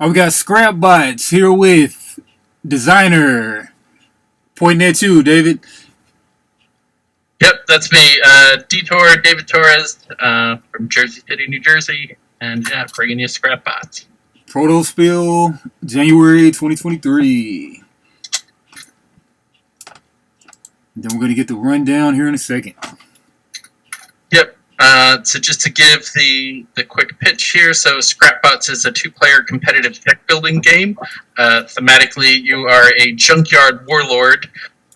We got ScrapBots here with Designer. Pointing at you, David. Yep, that's me. Detour, David Torres from Jersey City, New Jersey, and yeah, bringing you ScrapBots. ProtoSpiel, January 2023. Then we're going to get the rundown here in a second. Yep. So just to give the quick pitch here, so ScrapBots is a two-player competitive deck building game. Thematically, you are a junkyard warlord.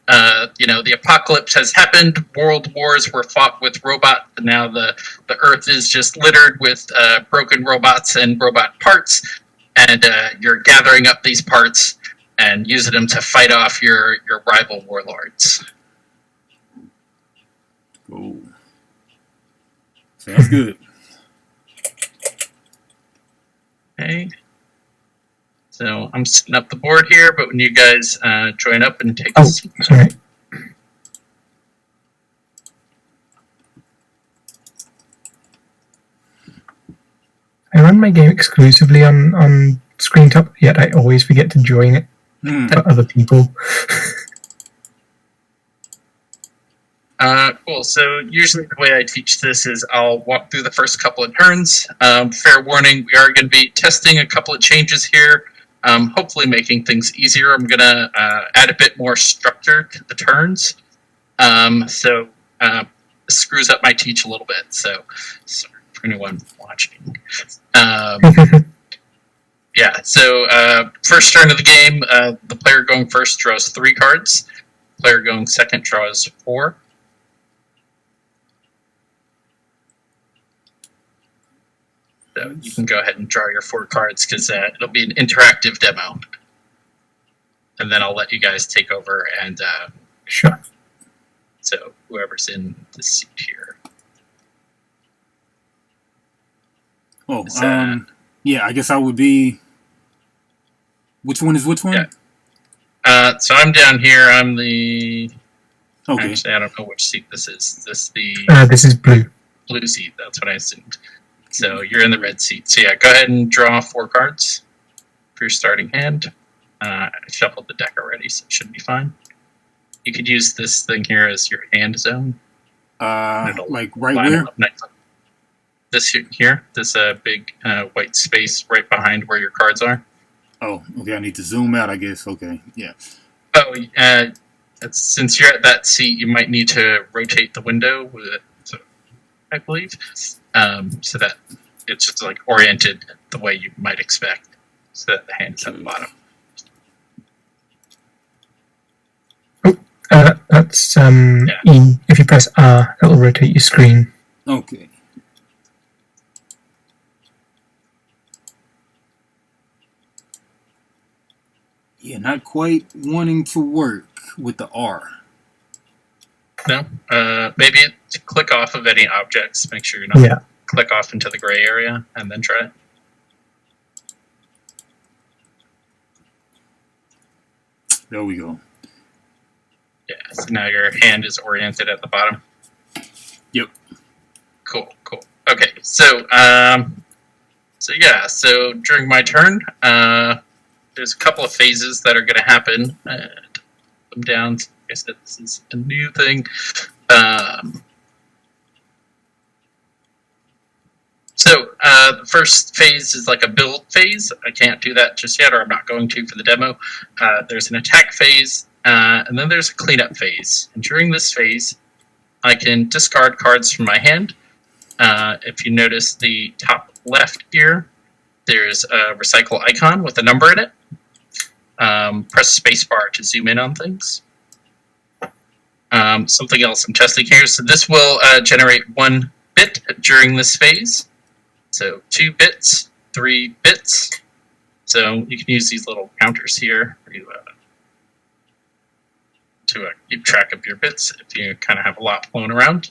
The apocalypse has happened. World wars were fought with robots, and now the Earth is just littered with broken robots and robot parts. And you're gathering up these parts and using them to fight off your rival warlords. Cool. Sounds good. Okay. So I'm setting up the board here, but when you guys join up and take a seat. Sorry. I run my game exclusively on ScreenTop, yet I always forget to join it for other people. Cool. So usually the way I teach this is I'll walk through the first couple of turns. Fair warning, we are going to be testing a couple of changes here. Hopefully making things easier. I'm going to add a bit more structure to the turns. So this screws up my teach a little bit. So sorry for anyone watching. Yeah, so first turn of the game, the player going first draws 3 cards. Player going second draws 4. So you can go ahead and draw your 4 cards because it'll be an interactive demo. And then I'll let you guys take over and Sure. So whoever's in the seat here. Oh, yeah, I guess I would be. Which one is which one? Yeah. So I'm down here. I'm the. Okay. Actually, I don't know which seat this is. Is this the. This is blue. Blue seat. That's what I assumed. So you're in the red seat. So yeah, go ahead and draw 4 cards for your starting hand. I shuffled the deck already, so it should be fine. You could use this thing here as your hand zone. Like right where? This here, this big white space right behind where your cards are. Oh, okay. I need to zoom out, I guess. Okay, yeah. Oh, since you're at that seat, you might need to rotate the window with it, I believe, so that it's just like oriented the way you might expect, so that the hand is at the bottom. That's E. If you press R, that'll rotate your screen. Okay. Yeah, not quite wanting to work with the R. No? Maybe click off of any objects. Make sure you're not click off into the gray area, and then try it. There we go. Yeah, so now your hand is oriented at the bottom. Yep. Cool. Okay, so during my turn, there's a couple of phases that are going to happen. I'm down. Like I said, this is a new thing. The first phase is like a build phase. I can't do that just yet, or I'm not going to for the demo. There's an attack phase, and then there's a cleanup phase. And during this phase, I can discard cards from my hand. If you notice the top left here, there's a recycle icon with a number in it. Press spacebar to zoom in on things. Something else I'm testing here. So this will generate 1 bit during this phase. So 2 bits, 3 bits. So you can use these little counters here to keep track of your bits if you kind of have a lot flown around.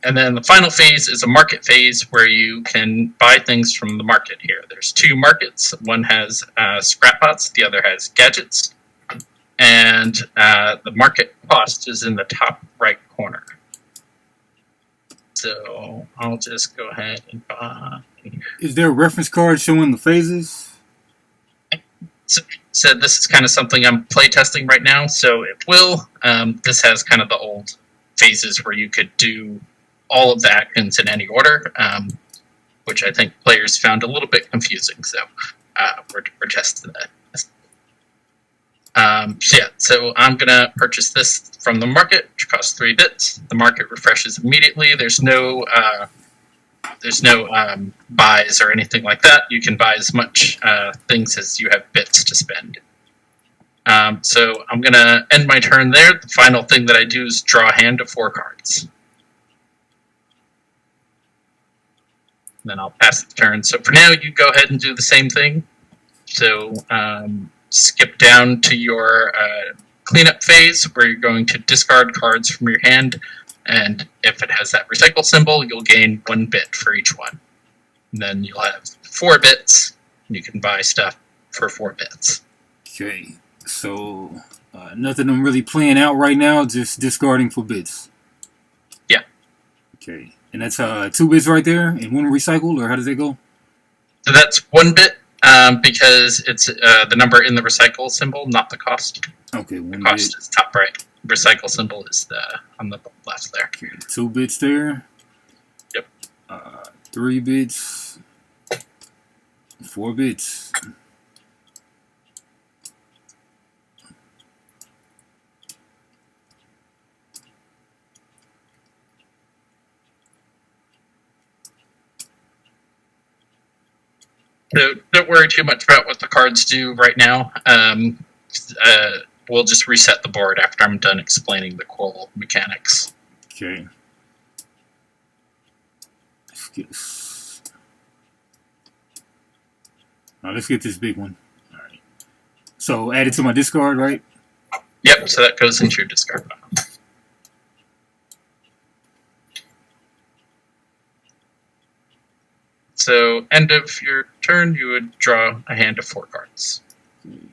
And then the final phase is a market phase where you can buy things from the market here. There's 2 markets. One has ScrapBots, the other has gadgets. And the market cost is in the top right corner. So I'll just go ahead and buy. Is there a reference card showing the phases? So this is kind of something I'm playtesting right now, so it will. This has kind of the old phases where you could do all of the actions in any order, which I think players found a little bit confusing, so we're testing that. So I'm going to purchase this from the market, which costs 3 bits. The market refreshes immediately. There's no buys or anything like that. You can buy as much things as you have bits to spend. So I'm going to end my turn there. The final thing that I do is draw a hand of 4 cards. And then I'll pass the turn. So for now, you go ahead and do the same thing. So skip down to your cleanup phase, where you're going to discard cards from your hand, and if it has that recycle symbol, you'll gain 1 bit for each one. And then you'll have 4 bits, and you can buy stuff for 4 bits. Okay, so nothing I'm really playing out right now, just discarding for bits. Yeah. Okay, and that's 2 bits right there, and 1 recycled, or how does that go? So that's 1 bit, because it's the number in the recycle symbol, not the cost. Okay, 1 the bit. cost is top right. Recycle symbol is on the left there. Okay, 2 bits there. Yep. 3 bits. 4 bits. So don't worry too much about what the cards do right now. We'll just reset the board after I'm done explaining the core mechanics. Okay. Let's get this. Now let's get this big one. All right. So add it to my discard, right? Yep. So that goes into your discard pile. So end of your turn, you would draw a hand of 4 cards. Okay.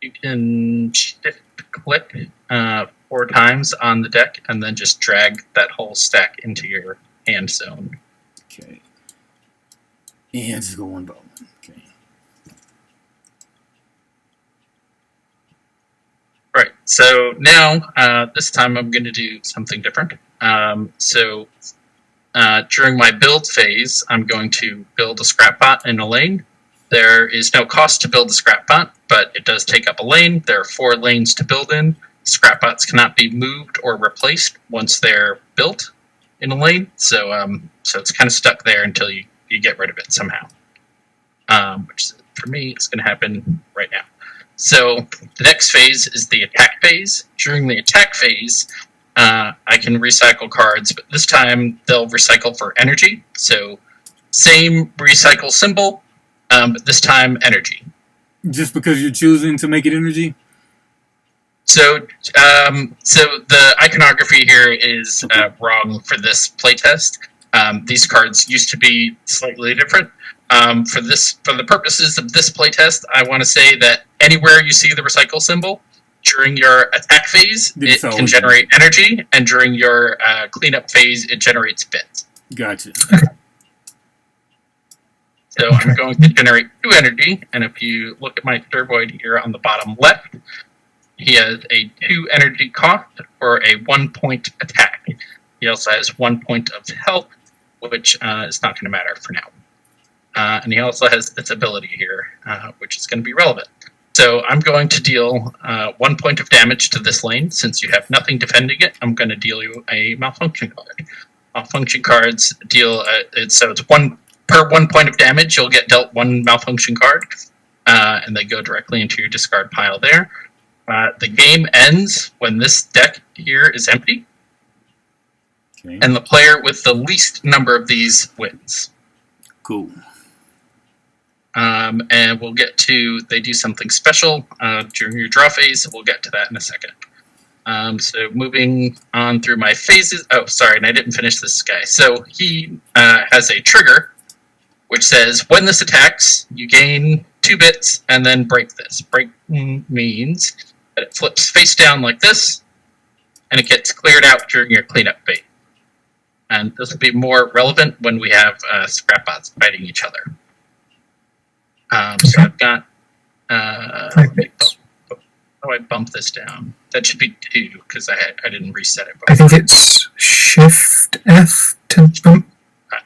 You can shift click 4 times on the deck and then just drag that whole stack into your hand zone. Okay. And just go 1 by 1. Okay. Right, so now, this time I'm going to do something different. During my build phase, I'm going to build a ScrapBot in a lane. There is no cost to build a ScrapBot, but it does take up a lane. There are 4 lanes to build in. ScrapBots cannot be moved or replaced once they're built in a lane, so it's kind of stuck there until you get rid of it somehow. Which, for me, is going to happen right now. So the next phase is the attack phase. During the attack phase, I can recycle cards, but this time they'll recycle for energy. So same recycle symbol, but this time energy. Just because you're choosing to make it energy? So the iconography here is wrong for this playtest. These cards used to be slightly different. For the purposes of this playtest, I want to say that anywhere you see the recycle symbol, during your attack phase, it can generate energy, and during your cleanup phase, it generates bits. Gotcha. So I'm going to generate 2 energy, and if you look at my Turboid here on the bottom left, he has a 2 energy cost for a 1-point attack. He also has 1 point of health, which is not going to matter for now. And he also has this ability here, which is going to be relevant. So I'm going to deal 1 point of damage to this lane. Since you have nothing defending it, I'm going to deal you a malfunction card. Malfunction cards deal, so it's per 1 point of damage, you'll get dealt 1 malfunction card, and they go directly into your discard pile there. The game ends when this deck here is empty, Okay. and the player with the least number of these wins. Cool. And we'll get to, they do something special during your draw phase. We'll get to that in a second. So moving on through my phases. Oh, sorry, and I didn't finish this guy. So he has a trigger, which says, when this attacks, you gain 2 bits and then break this. Break means that it flips face down like this, and it gets cleared out during your cleanup phase. And this will be more relevant when we have ScrapBots fighting each other. So I've got... how do I bump this down? That should be 2, because I didn't reset it before. I think it's Shift F to bump. There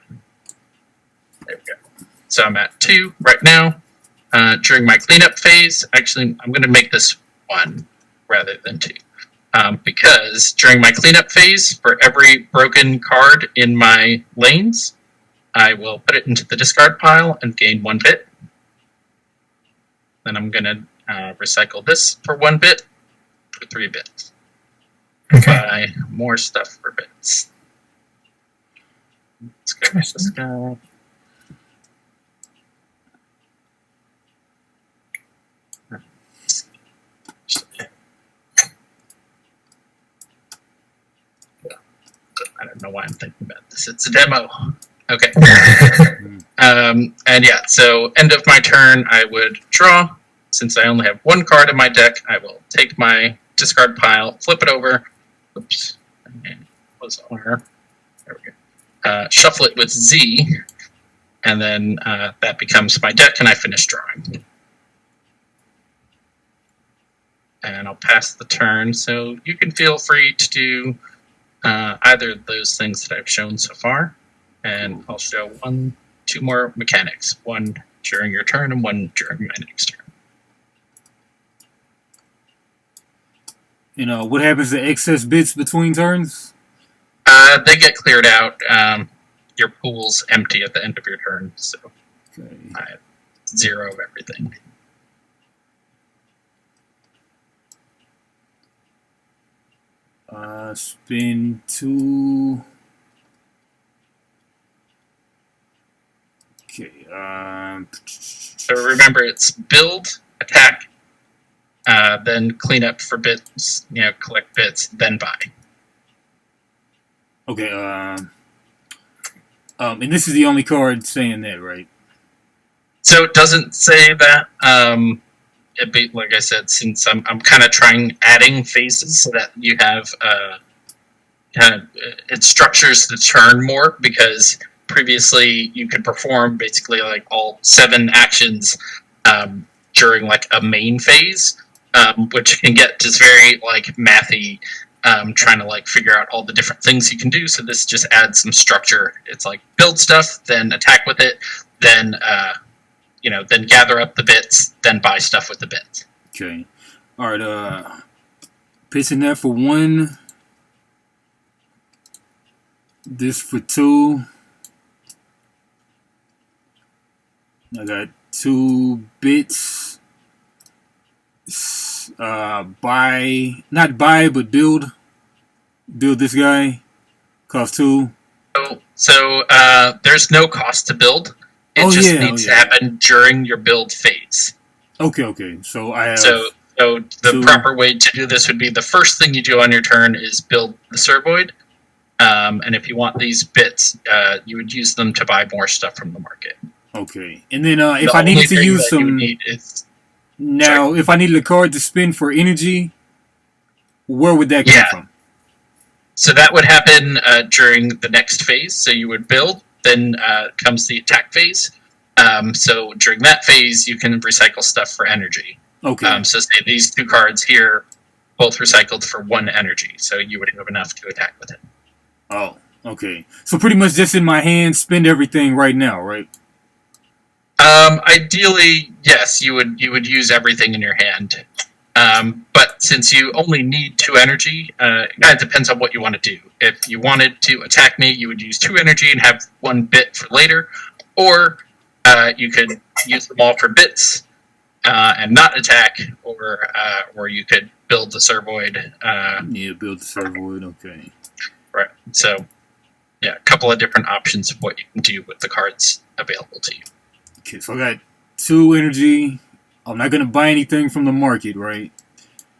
we go. So I'm at 2 right now. During my cleanup phase, actually, I'm going to make this 1 rather than 2. Because during my cleanup phase, for every broken card in my lanes, I will put it into the discard pile and gain 1 bit. Then I'm going to recycle this for 1 bit for 3 bits. Okay. Buy more stuff for bits. Let's go with this guy. I don't know why I'm thinking about this. It's a demo. Okay. And yeah, so end of my turn, I would draw. Since I only have 1 card in my deck, I will take my discard pile, flip it over. Oops. Was R. There we go. Shuffle it with Z, and then that becomes my deck, and I finish drawing. And I'll pass the turn, so you can feel free to do either of those things that I've shown so far. And I'll show 2 more mechanics, 1 during your turn and 1 during my next turn. You know, what happens to excess bits between turns? They get cleared out. Your pool's empty at the end of your turn, so Okay. I have 0 of everything. Spin 2. Okay. So remember, it's build, attack, then clean up for bits, collect bits, then buy. Okay. And this is the only card saying that, right? So it doesn't say that. It be, like I said, since I'm kind of adding phases so that you have it structures the turn more, because previously you could perform basically like all 7 actions during like a main phase, which can get just very like mathy, trying to like figure out all the different things you can do. So this just adds some structure. It's like build stuff, then attack with it, then then gather up the bits, then buy stuff with the bits. Okay. All right. Pitching that for 1. This for 2. I got 2 bits. Not buy, but build. Build this guy. Cost 2. So there's no cost to build. It just needs to happen during your build phase. Okay. So I have. So the proper way to do this would be the first thing you do on your turn is build the Servoid. And if you want these bits, you would use them to buy more stuff from the market. Okay. And then if I needed to use some... if I needed a card to spend for energy, where would that come from? So that would happen during the next phase. So you would build, then comes the attack phase. So during that phase, you can recycle stuff for energy. Okay. So say these 2 cards here, both recycled for 1 energy. So you would have enough to attack with it. Oh, okay. So pretty much just in my hand, spend everything right now, right? Ideally, yes, you would use everything in your hand. But since you only need 2 energy, it kind of depends on what you want to do. If you wanted to attack me, you would use 2 energy and have 1 bit for later, or you could use them all for bits and not attack, or you could build the Servoid. Build the Servoid. Okay. Right. So, yeah, a couple of different options of what you can do with the cards available to you. Okay, so I got 2 energy. I'm not going to buy anything from the market, right?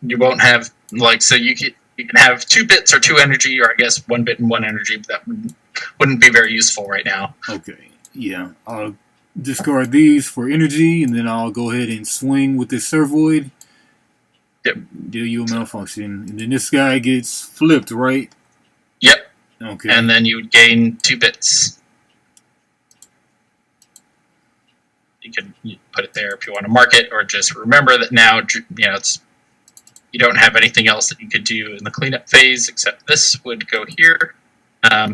You won't have, so you can have 2 bits or 2 energy, or I guess 1 bit and 1 energy, but that wouldn't be very useful right now. Okay, yeah. I'll discard these for energy, and then I'll go ahead and swing with this Servoid. Yep. Deal you a malfunction. And then this guy gets flipped, right? Yep. Okay. And then you would gain 2 bits. You can put it there if you want to mark it, or just remember that now, you don't have anything else that you could do in the cleanup phase, except this would go here.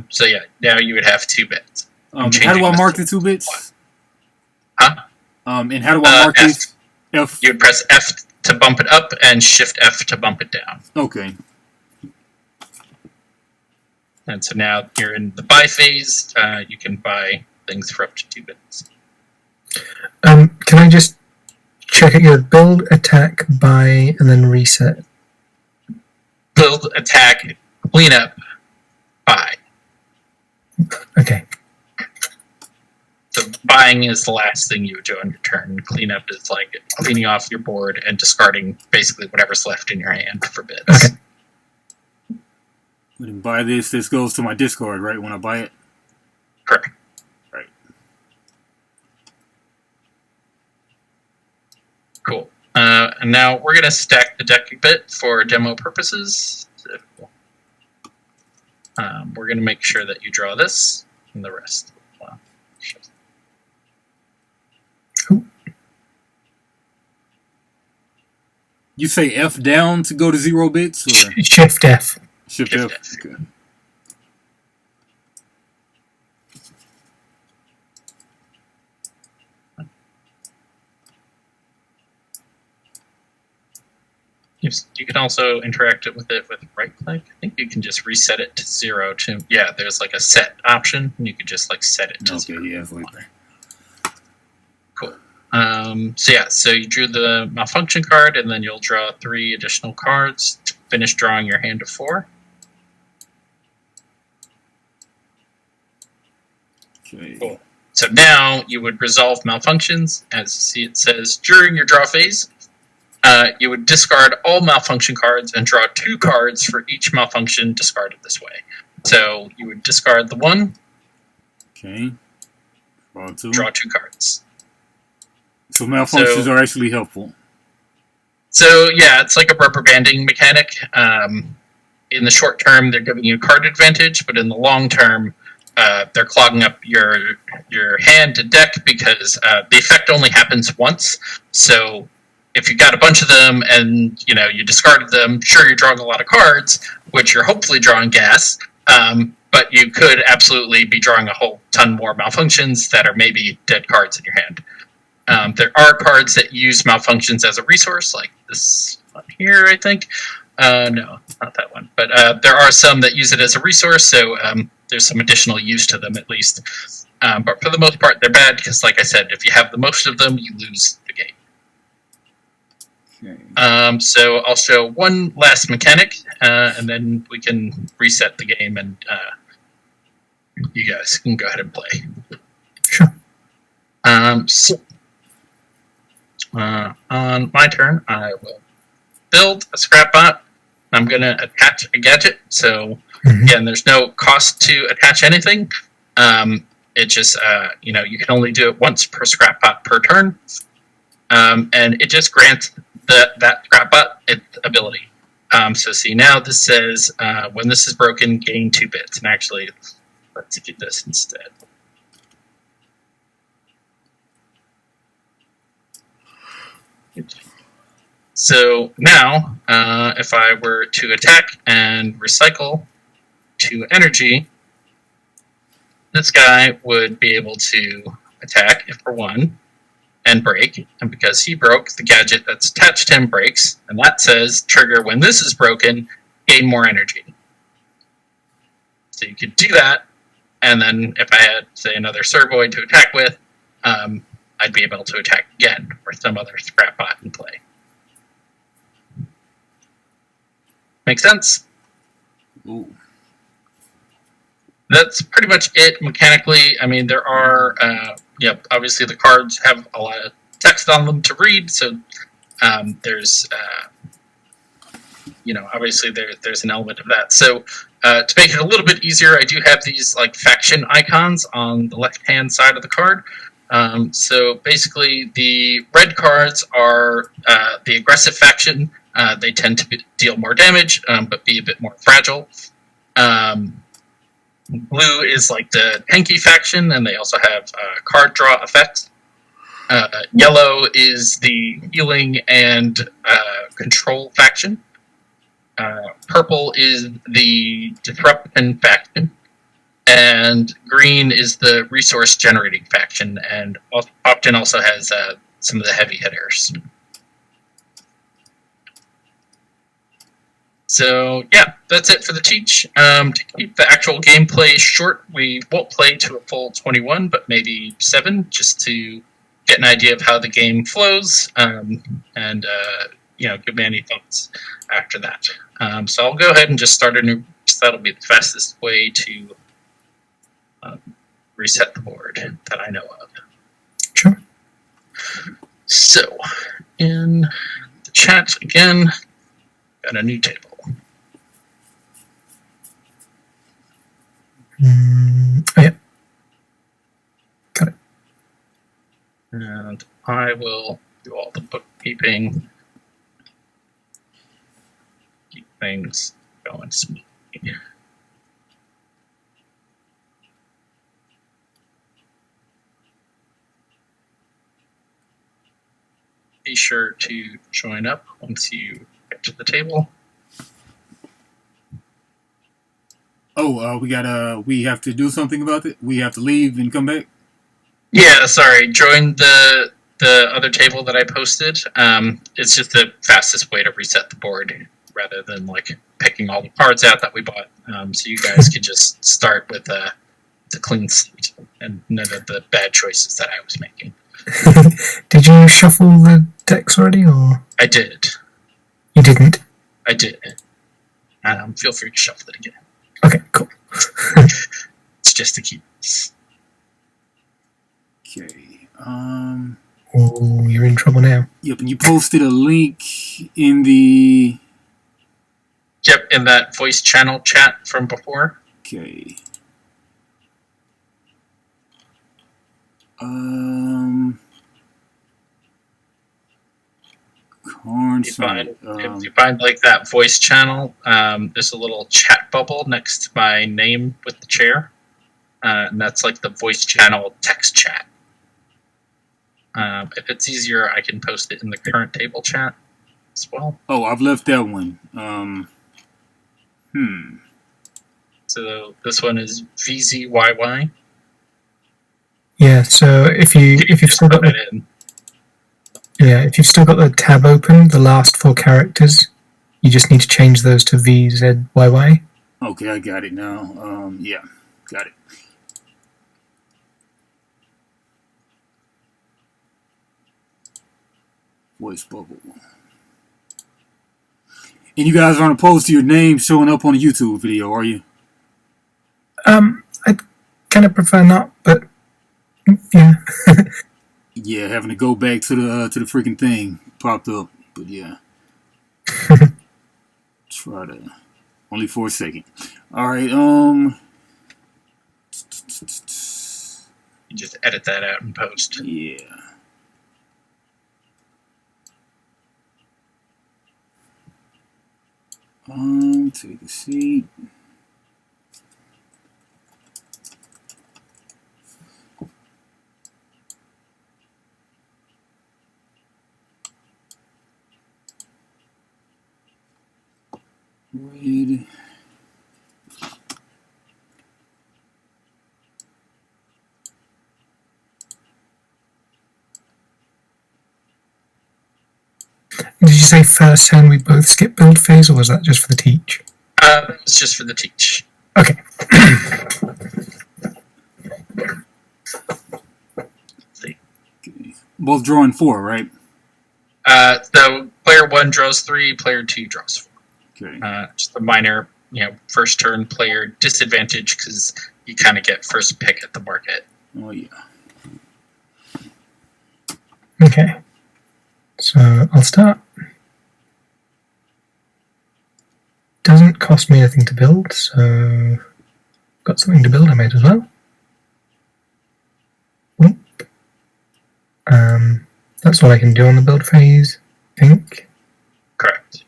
So yeah, now you would have 2 bits. How do I mark the 2 bits? Huh? And how do I mark this? F. You would press F to bump it up and Shift F to bump it down. Okay. And so now you're in the buy phase. You can buy things for up to 2 bits. Can I just check it here? Build, attack, buy, and then reset. Build, attack, cleanup, buy. Okay. So buying is the last thing you would do on your turn. Cleanup is like cleaning off your board and discarding basically whatever's left in your hand for bits. Okay. When I buy this goes to my discard, right? When I buy it? Correct. Right. Cool. And now we're going to stack the deck a bit for demo purposes. So, we're going to make sure that you draw this and the rest. Wow. You say F down to go to 0 bits? Or? Shift F. Shift F. Okay. You can also interact with it with right click. I think you can just reset it to 0 to, yeah, there's like a set option, and you can just like set it to 0. Yeah, it's like that. Cool. So you drew the malfunction card, and then you'll draw 3 additional cards to finish drawing your hand of 4. Okay. Cool. So now you would resolve malfunctions. As you see, it says during your draw phase, you would discard all malfunction cards and draw 2 cards for each malfunction discarded this way. So you would discard the 1. Okay. Draw 2 cards. So malfunctions are actually helpful. So yeah, it's like a rubber banding mechanic. In the short term, they're giving you card advantage, but in the long term, they're clogging up your hand and deck because the effect only happens once. So if you got a bunch of them and you discarded them, sure, you're drawing a lot of cards, which you're hopefully drawing gas, but you could absolutely be drawing a whole ton more malfunctions that are maybe dead cards in your hand. There are cards that use malfunctions as a resource, like this one here, I think. No, not that one. But there are some that use it as a resource, so there's some additional use to them at least. But for the most part, they're bad because, like I said, if you have the most of them, you lose the game. Okay. So I'll show one last mechanic, and then we can reset the game, and you guys can go ahead and play. Sure. On my turn, I will build a ScrapBot. I'm going to attach a gadget. So, again, there's no cost to attach anything. It just, you can only do it once per ScrapBot per turn. And it just grants that ScrapBot its ability. So see, now this says, when this is broken, gain 2 bits. And actually, let's do this instead. So now, if I were to attack and recycle 2 energy, this guy would be able to attack for 1 and break. And because he broke, the gadget that's attached to him breaks. And that says, trigger when this is broken, gain more energy. So you could do that. And then if I had, say, another Servoid to attack with, I'd be able to attack again or some other ScrapBot in play. Make sense? Ooh. That's pretty much it mechanically. I mean, there are, obviously the cards have a lot of text on them to read, so there's, obviously there's an element of that. So to make it a little bit easier, I do have these like faction icons on the left-hand side of the card. So basically, the red cards are the aggressive faction. They tend to deal more damage, but be a bit more fragile. Blue is like the tanky faction, and they also have card draw effects. Yellow is the healing and control faction. Purple is the disruption faction. And green is the resource generating faction, and often also has some of the heavy hitters. So yeah, that's it for the teach. To keep the actual gameplay short, we won't play to a full 21, but maybe 7, just to get an idea of how the game flows, and give me any thoughts after that. So I'll go ahead and just start a new. So that'll be the fastest way to reset the board that I know of. Sure. So, in the chat again, got a new table. Oh, yeah. Got it. And I will do all the bookkeeping, keep things going smoothly. Be sure to join up once you get to the table. Oh, we have to do something about it? We have to leave and come back? Yeah, sorry. Join the other table that I posted. It's just the fastest way to reset the board rather than like picking all the cards out that we bought. So you guys can just start with a clean slate and none of the bad choices that I was making. Did you shuffle the decks already, or? I did. You didn't? I did. Feel free to shuffle it again. Okay, cool. It's just to keep this. Okay. Oh, you're in trouble now. Yep, and you posted a link in the... Yep, in that voice channel chat from before. Okay. If you find like that voice channel, there's a little chat bubble next to my name with the chair, and that's like the voice channel text chat. If it's easier, I can post it in the current table chat as well. Oh, I've left that one. So this one is VZYY. Yeah. So if you've still got if you've still got the tab open, the last 4 characters, you just need to change those to VZYY. Okay, I got it now. Yeah, got it. Voice bubble. And you guys aren't opposed to your name showing up on a YouTube video, are you? I'd kind of prefer not, but yeah. Yeah, having to go back to the freaking thing popped up, but yeah. Try to only for a second. All right. You just edit that out and post. Yeah. Take a seat. Read. Did you say first hand we both skip build phase, or was that just for the teach? It's just for the teach. Okay. Both drawing 4, right? So player 1 draws 3, player 2 draws 4. Okay. Just a minor, first turn player disadvantage because you kind of get first pick at the market. Oh yeah. Okay. So I'll start. Doesn't cost me anything to build, so got something to build. I might as well. That's all I can do on the build phase, I think. Correct.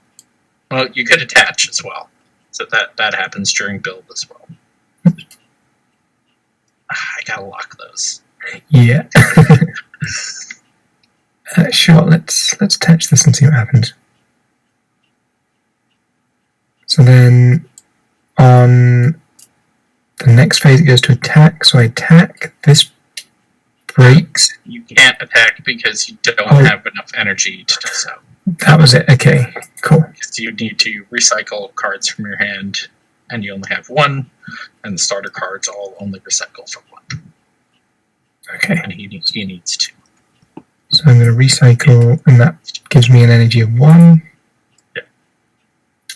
Well, you could attach as well. So that happens during build as well. I gotta lock those. Yeah. Sure, let's attach this and see what happens. So then on the next phase it goes to attack, so I attack, this breaks. You can't attack because you don't have enough energy to do so. That was it, okay, cool. Because you need to recycle cards from your hand, and you only have one, and the starter cards all only recycle from one. Okay. And he needs two. So I'm going to recycle, and that gives me an energy of 1. Yeah.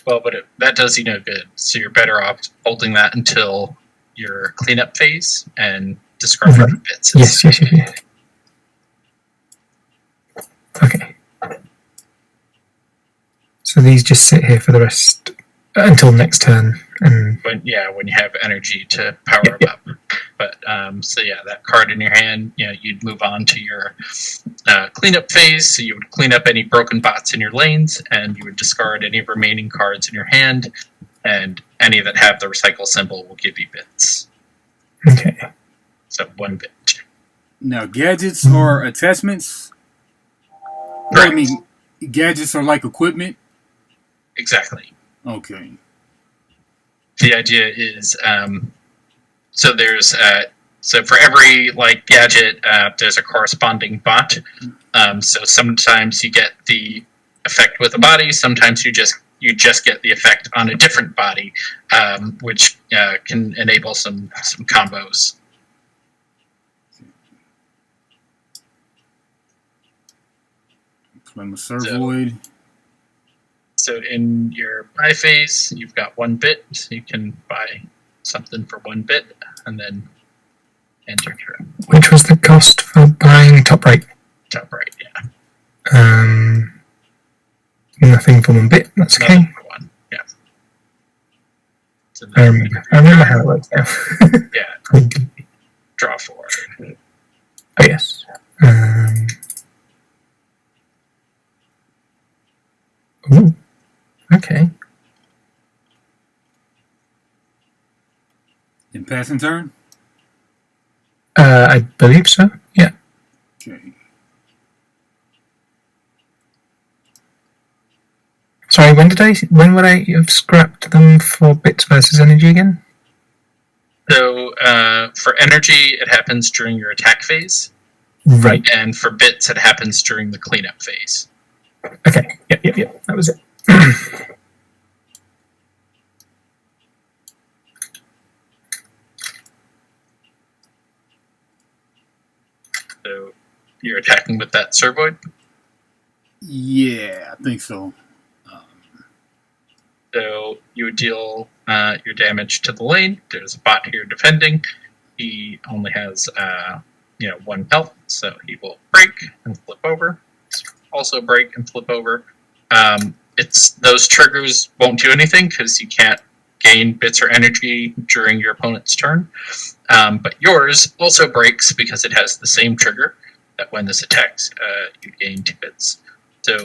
Well, but that does you no good. So you're better off holding that until your cleanup phase and discarding the bits. Yes. Okay. So these just sit here for the rest until next turn. And when you have energy to power them up. But so yeah, that card in your hand, you'd move on to your cleanup phase. So you would clean up any broken bots in your lanes, and you would discard any remaining cards in your hand, and any that have the recycle symbol will give you bits. Okay. So 1 bit. Now, gadgets or attachments? Right. I mean, gadgets are like equipment? Exactly. Okay. The idea is, so there's, so for every gadget, there's a corresponding bot. So sometimes you get the effect with a body. Sometimes you just get the effect on a different body, which can enable some combos. I'm a Servoid. So in your buy phase, you've got 1 bit. So you can buy something for 1 bit, and then enter turn. Which was the cost for buying top right? Top right, yeah. Nothing for 1 bit. That's okay. Nothing for 1, yeah. So I remember how it works now. Yeah. Draw 4. Oh yes. Ooh. Okay. In passing turn? I believe so. Yeah. Okay. Sorry, when would I have scrapped them for bits versus energy again? So for energy, it happens during your attack phase. Right. And for bits, it happens during the cleanup phase. Okay. Yep. That was it. So you're attacking with that Servoid? Yeah, I think so. So you would deal your damage to the lane. There's a bot here defending. He only has 1 health, so he will break and flip over. Also break and flip over. Those triggers won't do anything because you can't gain bits or energy during your opponent's turn. But yours also breaks because it has the same trigger that when this attacks, you gain 2 bits. So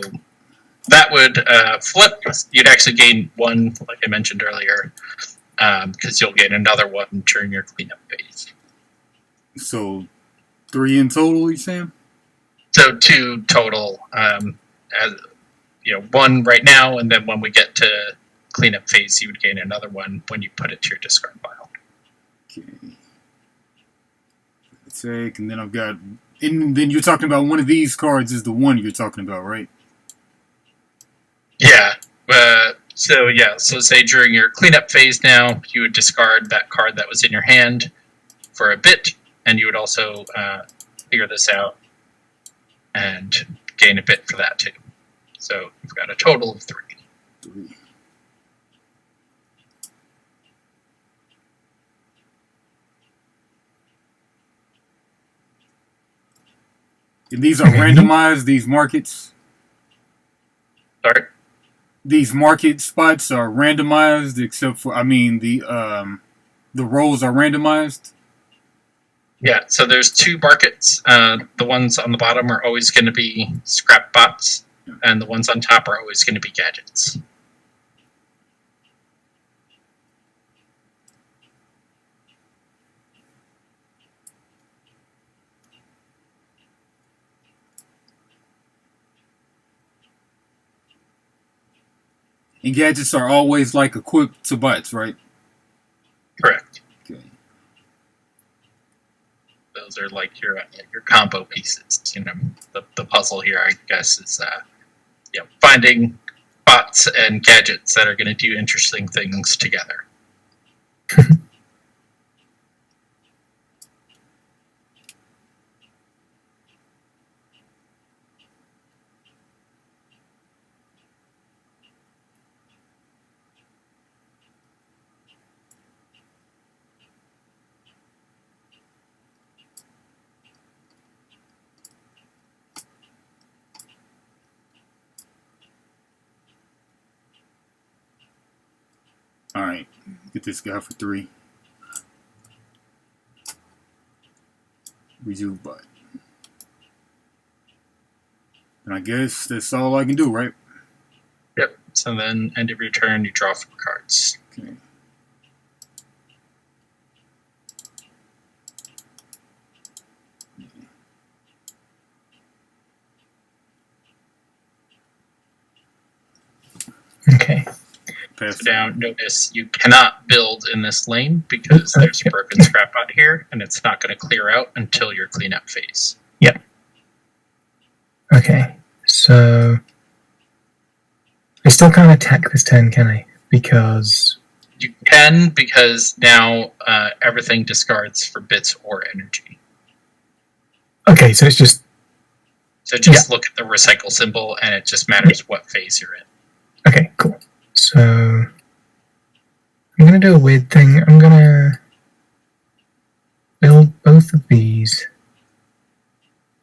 that would flip. You'd actually gain 1, like I mentioned earlier, because you'll gain another 1 during your cleanup phase. So 3 in total, you saying? So 2 total. 1 right now, and then when we get to cleanup phase, you would gain another 1 when you put it to your discard pile. Okay. Take, and then I've got, and then you're talking about one of these cards is the one you're talking about, right? Yeah. So say during your cleanup phase now, you would discard that card that was in your hand for a bit, and you would also figure this out and gain a bit for that too. So you've got a total of 3. 3. And these are randomized, these markets? Sorry? These market spots are randomized, except for, the rolls are randomized? Yeah, so there's 2 markets. The ones on the bottom are always going to be ScrapBots, and the ones on top are always going to be gadgets. And gadgets are always like equipped to bots, right? Correct. Okay. Those are like your combo pieces. You know, the puzzle here, I guess, is finding bots and gadgets that are going to do interesting things together. All right, get this guy for 3. Resume bot. And I guess that's all I can do, right? Yep. So then, end of your turn, you draw 4 cards. Okay. Okay. Pass So now, notice you cannot build in this lane because there's a broken ScrapBot here, and it's not going to clear out until your cleanup phase. Yep. Okay. So I still can't attack this turn, can I? Because you can, because now everything discards for bits or energy. Okay, so it's just... So just look at the recycle symbol, and it just matters what phase you're in. Okay, cool. So I'm going to do a weird thing. I'm going to build both of these.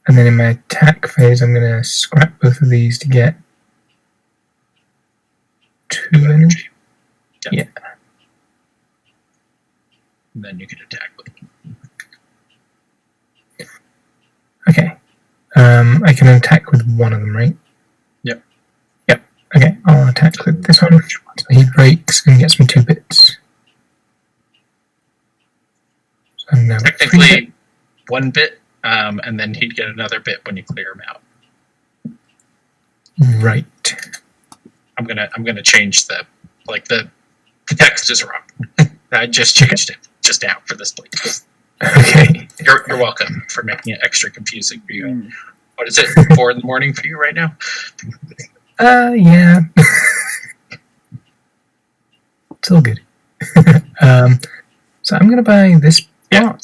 And then in my attack phase, I'm going to scrap both of these to get 2 energy. Yep. Yeah. And then you can attack with them. Okay. I can attack with one of them, right? Yep. Yep. Okay, I'll attack with this one. So he breaks and gets me 2 bits. So now technically 1 bit, and then he'd get another bit when you clear him out. Right. I'm gonna change the text is wrong. I just changed it just now for this place. Okay. You're welcome for making it extra confusing for you. What is it, 4 in the morning for you right now? Yeah. It's all good. So I'm gonna buy this bot. Yeah.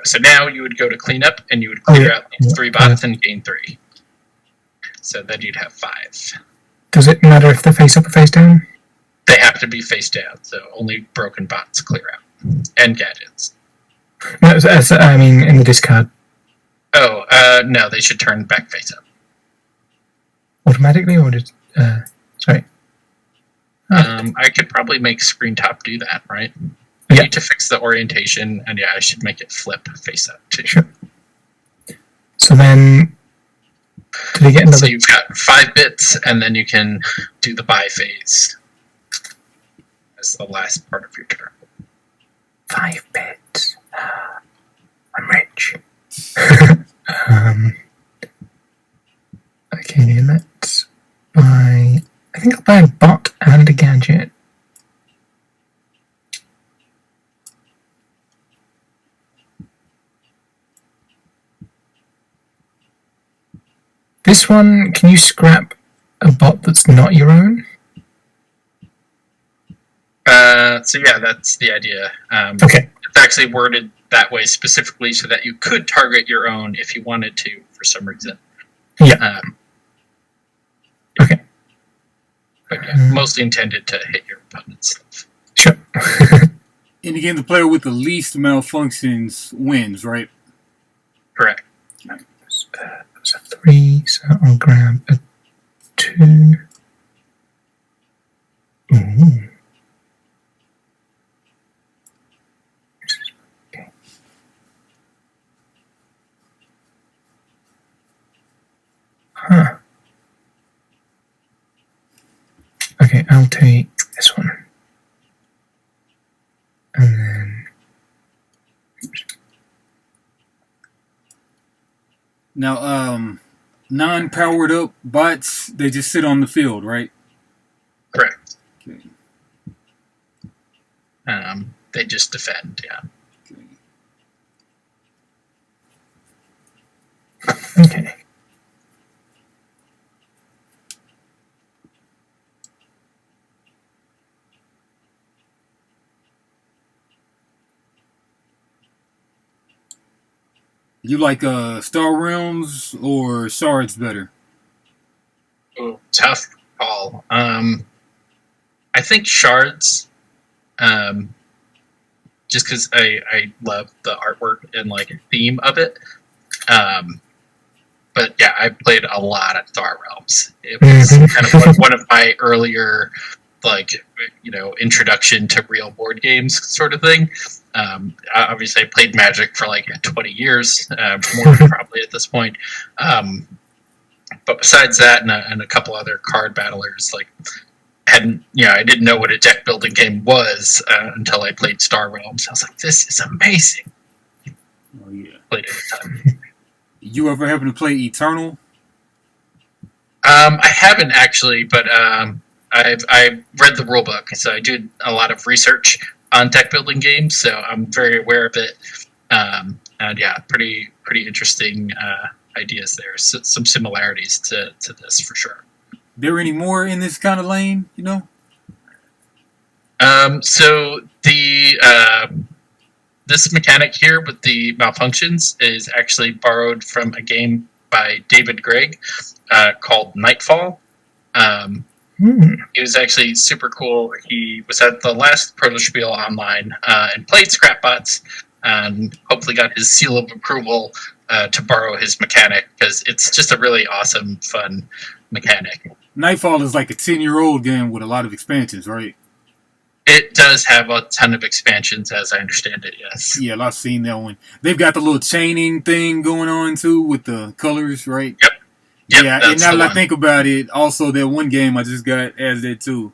So now you would go to cleanup and you would clear out these 3 bots and gain 3. So then you'd have 5. Does it matter if they're face up or face down? They have to be face down, so only broken bots clear out. And gadgets. No, I mean in the discard. Oh, no, they should turn back face up. Automatically, or just sorry. I could probably make screen top do that, right? I need to fix the orientation, and I should make it flip face up too. Sure. So then, did he get another? So you've got 5 bits, and then you can do the buy phase as the last part of your turn. 5 bits. I'm rich. Okay, let's buy... I think I'll buy a bot and a gadget. This one, can you scrap a bot that's not your own? So yeah, that's the idea. Okay. It's actually worded that way specifically so that you could target your own if you wanted to for some reason. Yeah. Okay. But yeah, mostly intended to hit your opponent's stuff. Sure. In the game, the player with the least malfunctions wins, right? Correct. So 3, so I'll grab a 2. Ooh. Okay. Huh. Okay, I'll take this one. And then... Now, non-powered up bots, they just sit on the field, right? Correct. They just defend. Yeah. Okay. You like Star Realms or Shards better? Ooh, tough call. I think Shards. Just because I love the artwork and like theme of it. But yeah, I played a lot of Star Realms. It was kind of one of my earlier, like, introduction to real board games sort of thing. Obviously, I played Magic for like 20 years, more probably at this point. But besides that, and a couple other card battlers, like, I didn't know what a deck building game was until I played Star Realms. I was like, this is amazing. Oh yeah, played it a ton. You ever happen to play Eternal? I haven't actually, but I've read the rulebook, so I did a lot of research on deck building games, so I'm very aware of it. And yeah, pretty interesting ideas there. So, some similarities to this for sure. There any more in this kind of lane? So the this mechanic here with the malfunctions is actually borrowed from a game by David Gregg called Nightfall. It was actually super cool. He was at the last ProtoSpiel online and played ScrapBots and hopefully got his seal of approval to borrow his mechanic, because it's just a really awesome, fun mechanic. Nightfall is like a 10-year-old game with a lot of expansions, right? It does have a ton of expansions, as I understand it, yes. Yeah, I've seen that one. They've got the little chaining thing going on, too, with the colors, right? Yep. Yeah, and now that I think about it, also that one game I just got as that, too.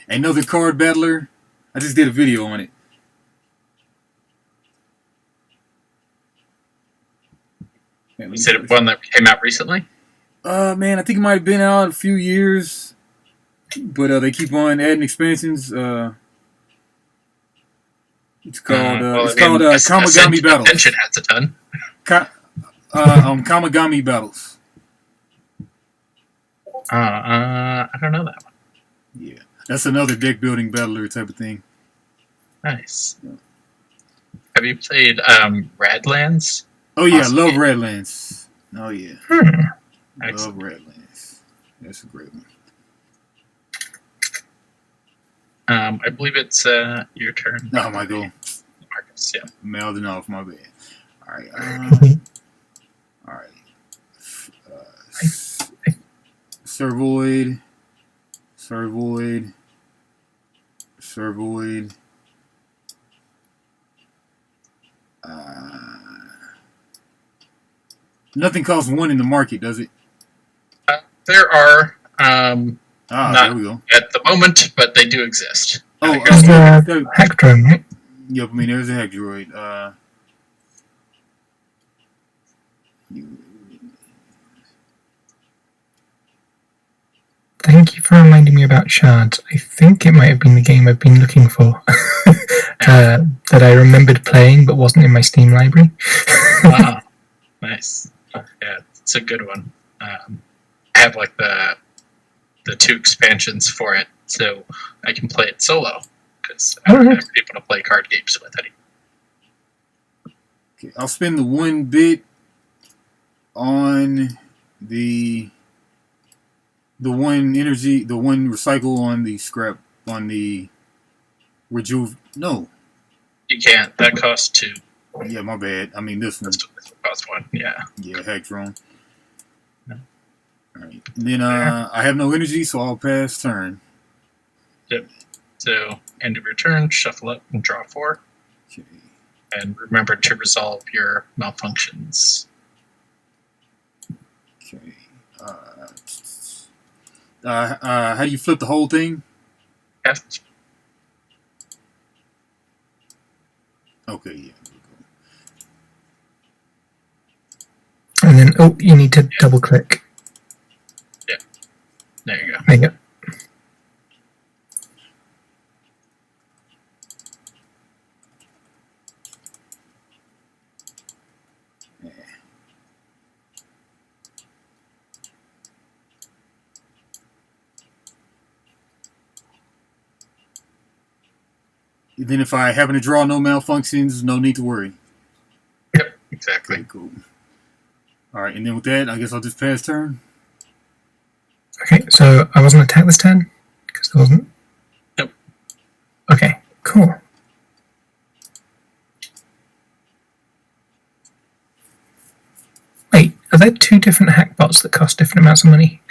Another card battler. I just did a video on it. You said one that came out recently? Man, I think it might have been out a few years, but they keep on adding expansions. It's called Kamigami Battles. Attention has a ton. Kamigami Battles. I don't know that one. Yeah, that's another deck building battler type of thing. Nice. Yeah. Have you played Radlands? Oh yeah, awesome. Love Radlands. Oh yeah. Love Radlands. That's a great one. I believe it's your turn. No, my go. Marcus, yeah. Mouthing off, my bad. All right. All right. Servoid. Nothing costs 1 in the market, does it? There are. There we go. At the moment, but they do exist. Hack drone, right? Yep, I mean, there's a hack droid. Thank you for reminding me about Shards. I think it might have been the game I've been looking for. That I remembered playing but wasn't in my Steam library. Nice. Yeah, it's a good one. I have like the 2 expansions for it, so I can play it solo, because I don't have people to play card games with anymore. Okay, I'll spend the 1 bit on the 1 energy, the 1 recycle on the scrap, on the No. You can't. That costs 2. Yeah, my bad. I mean, this one. This costs 1, yeah. Yeah, hack drone. Alright. Then I have no energy, so I'll pass turn. Yep. So, end of your turn, shuffle up and draw 4. Okay. And remember to resolve your malfunctions. Okay. How do you flip the whole thing? F. Okay, yeah. And then, you need to double click. Yeah. There you go. There you go. Then if I happen to draw no malfunctions, no need to worry. Yep, exactly. Okay, cool. All right, and then with that, I guess I'll just pass turn. Okay, so I wasn't attacked this turn because there wasn't. Nope. Okay, cool. Wait, are there two different hackbots that cost different amounts of money?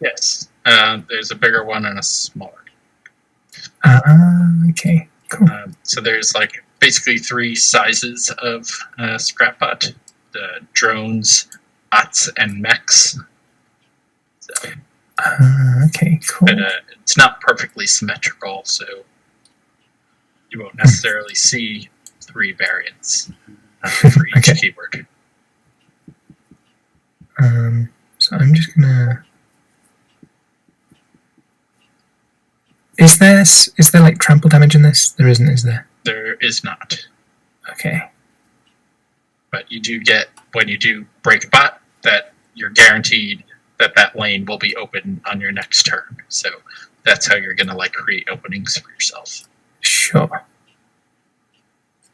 Yes. There's a bigger one and a smaller. Okay, cool. So there's like basically 3 sizes of ScrapBot: the drones, bots, and mechs. So, okay, cool. but it's not perfectly symmetrical, so you won't necessarily see 3 variants for each Okay. keyword. So I'm just gonna. Is there like trample damage in this? There isn't, is there? There is not. Okay. But you do get, when you do break a bot, that you're guaranteed that lane will be open on your next turn. So that's how you're going to like create openings for yourself. Sure.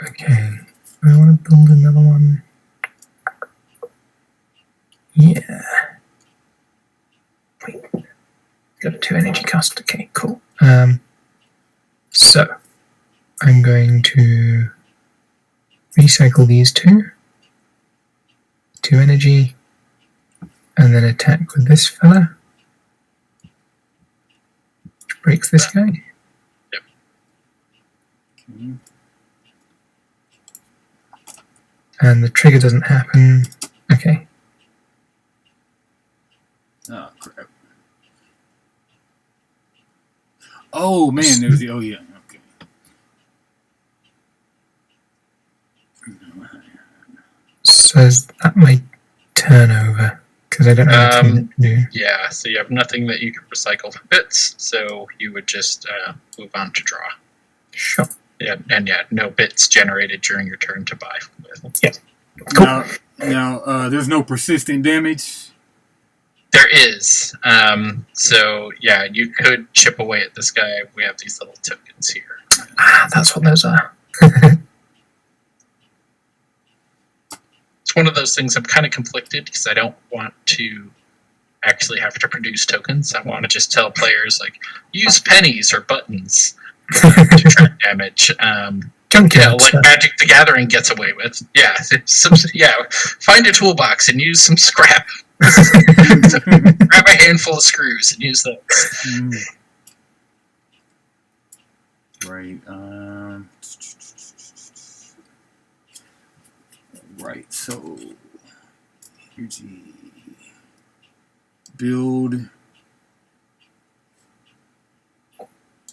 Okay. I want to build another one. Yeah. Wait. Got a 2 energy cost. Okay, cool. So I'm going to recycle these 2 energy, and then attack with this fella, which breaks this guy. Yep. Okay. And the trigger doesn't happen. Okay. Oh, crap. Oh, man, there's the... Oh, yeah, okay. So is that my turnover? Because I don't know what to do. Yeah, so you have nothing that you can recycle for bits, so you would just move on to draw. Sure. Yeah, and yeah, no bits generated during your turn to buy with. Yep. Cool. Now, there's no persistent damage. There is. So yeah, you could chip away at this guy. We have these little tokens here. That's what those are. It's one of those things I'm kind of conflicted because I don't want to actually have to produce tokens. I want to just tell players like use pennies or buttons to track damage. Junkyard like stuff. Magic the Gathering gets away with. Yeah, find a toolbox and use some scrap. Grab a handful of screws and use those. Right. Right. So here's the build.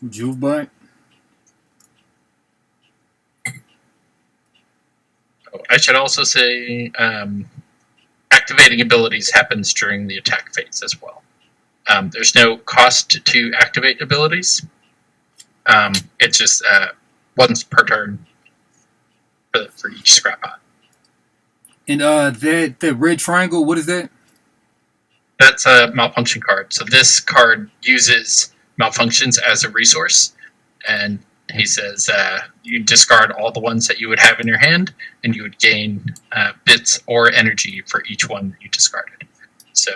Juvebot. I should also say activating abilities happens during the attack phase as well. There's no cost to activate abilities. It's just once per turn for each ScrapBot. And that red triangle, what is that? That's a malfunction card. So this card uses malfunctions as a resource, and he says you discard all the ones that you would have in your hand, and you would gain bits or energy for each one that you discarded. So,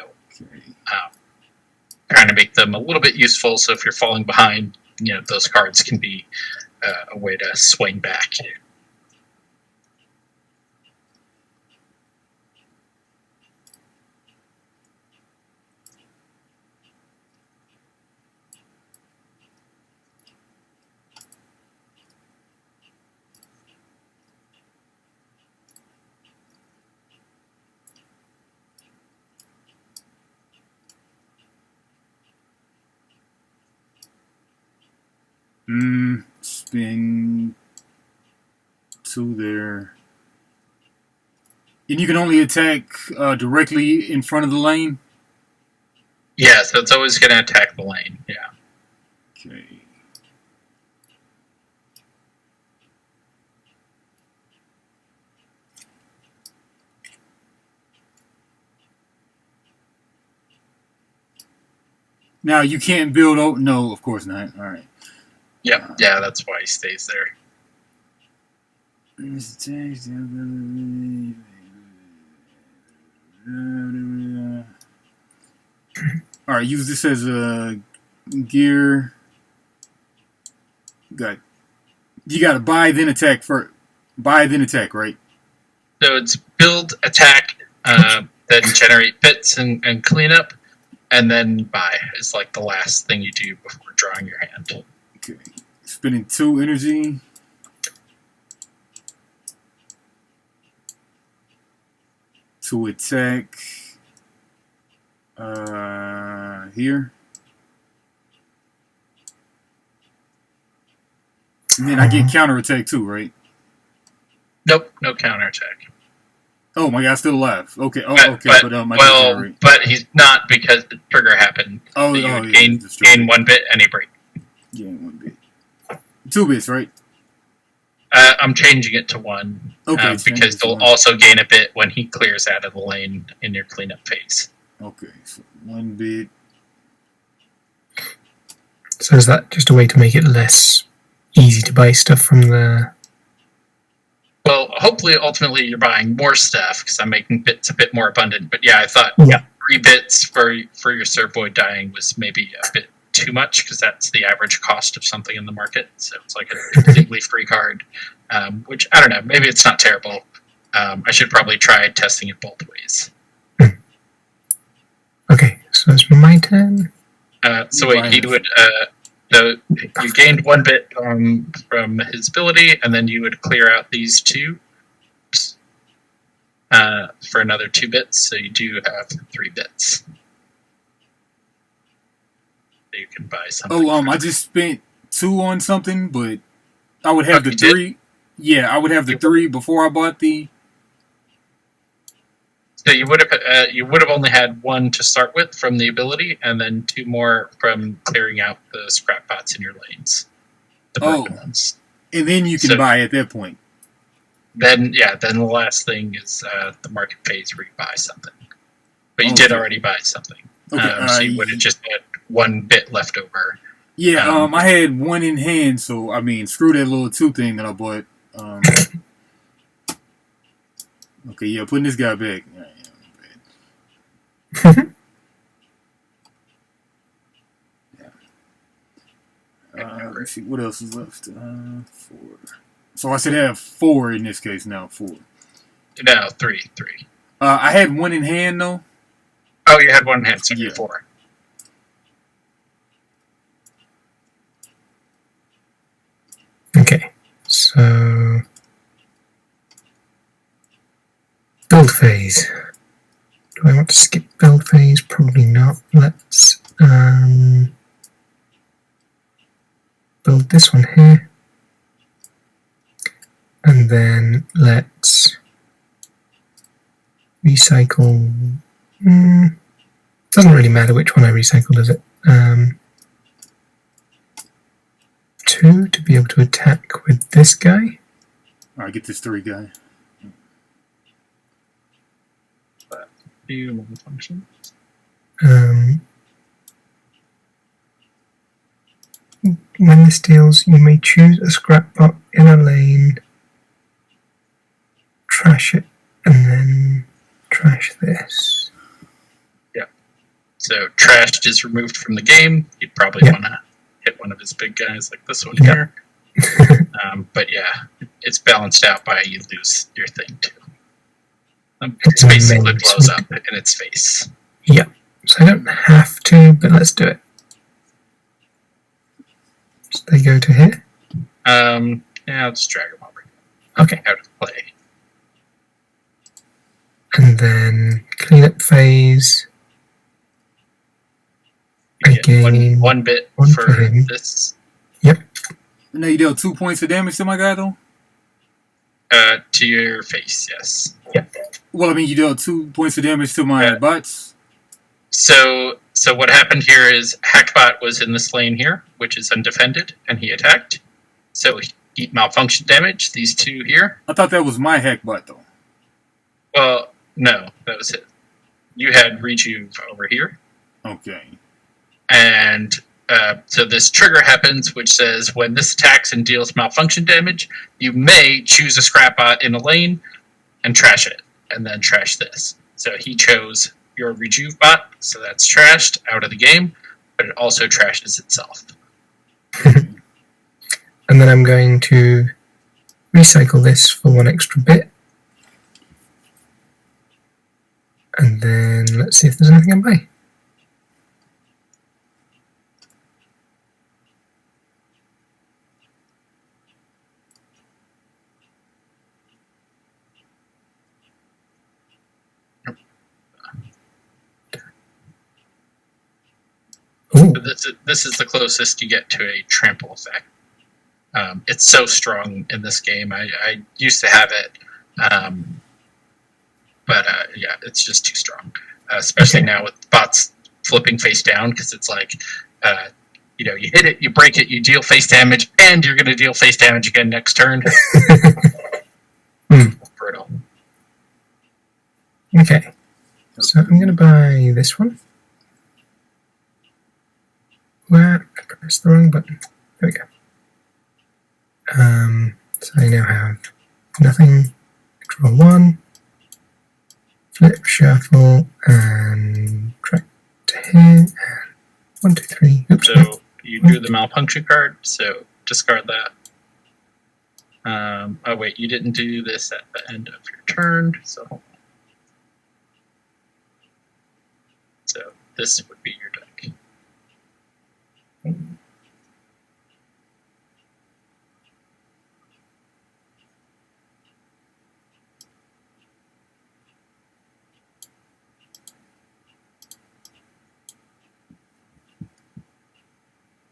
trying to make them a little bit useful. So if you're falling behind, those cards can be a way to swing back. Spin 2 there. And you can only attack directly in front of the lane? Yeah, so it's always going to attack the lane, yeah. Okay. Now, you can't build... no, of course not. All right. Yep. Yeah, that's why he stays there. All right, use this as a gear. You got to buy then attack first. Buy then attack, right? So it's build, attack, then generate bits and clean up, and then buy is like the last thing you do before drawing your hand. Okay, spending 2 energy. To attack here. And then I get counterattack too, right? Nope, no counterattack. Oh my god, still alive. Okay, but he's not because the trigger happened. Oh, you would gain 1 bit any break. Gain 1 bit. 2 bits, right? I'm changing it to 1. Okay, because they'll also gain a bit when he clears out of the lane in your cleanup phase. Okay, so 1 bit. So is that just a way to make it less easy to buy stuff from the... Well, hopefully, ultimately, you're buying more stuff because I'm making bits a bit more abundant. But yeah, I thought 3 bits for your Servoid dying was maybe a bit too much because that's the average cost of something in the market. So it's like a completely free card, which I don't know. Maybe it's not terrible. I should probably try testing it both ways. Okay, so it's my turn. So wait, he would. You gained 1 bit from his ability, and then you would clear out these 2 for another 2 bits. So you do have 3 bits. You can buy something. Oh, I just spent 2 on something, but I would have the 3. Did? Yeah, I would have the 3 before I bought the. So you would have only had 1 to start with from the ability, and then 2 more from clearing out the ScrapBots in your lanes. The broken ones. And then you can buy at that point. Then the last thing is the market phase where you buy something. But you did already buy something. Okay, so you would have just had 1 bit left over. Yeah, I had 1 in hand, so I mean, screw that little 2 thing that I bought. Okay, yeah, putting this guy back. Let's see, what else is left? 4. So I should have 4 in this case now. 4. No, 3. I had 1 in hand though. Oh, you had 1 in hand, so you're 4. Okay, so build phase. Do I want to skip build phase? Probably not. Let's build this one here. And then let's recycle. Doesn't really matter which one I recycle, does it? 2 to be able to attack with this guy. Alright, get this 3 guy. Few functions. When this deals, you may choose a ScrapBot in a lane, trash it, and then trash this. Yeah. So trashed is removed from the game. You'd probably want to hit one of his big guys like this one here. But yeah, it's balanced out by you lose your thing too. It basically blows up in its face. Yeah. So I don't have to, but let's do it. So they go to here? Yeah, I'll just drag them over. Okay. Out of play. And then cleanup phase. Again, 1 bit for this. Yep. Now you dealt 2 points of damage to my guy though? To your face, yes. Yep. Well, I mean, you dealt 2 points of damage to my bots. So what happened here is Hackbot was in this lane here, which is undefended, and he attacked. So he malfunction damage, these 2 here. I thought that was my Hackbot though. Well, no, that was it. You had Rejuve over here. Okay. And So this trigger happens, which says when this attacks and deals malfunction damage, you may choose a ScrapBot in a lane and trash it, and then trash this. So he chose your Rejuve bot, so that's trashed out of the game, but it also trashes itself. And then I'm going to recycle this for 1 extra bit. And then let's see if there's anything I buy. So this is the closest you get to a trample effect. It's so strong in this game. I used to have it, but yeah, it's just too strong. Especially now with bots flipping face down, because it's like, you hit it, you break it, you deal face damage, and you're going to deal face damage again next turn. Brutal. Okay, so I'm going to buy this one. Where I pressed the wrong button. There we go. So I now have nothing. Draw 1, flip, shuffle, and track to here. And 1, 2, 3. Oops. So you drew the malfunction card, so discard that. Oh wait, you didn't do this at the end of your turn, so this would be your deck.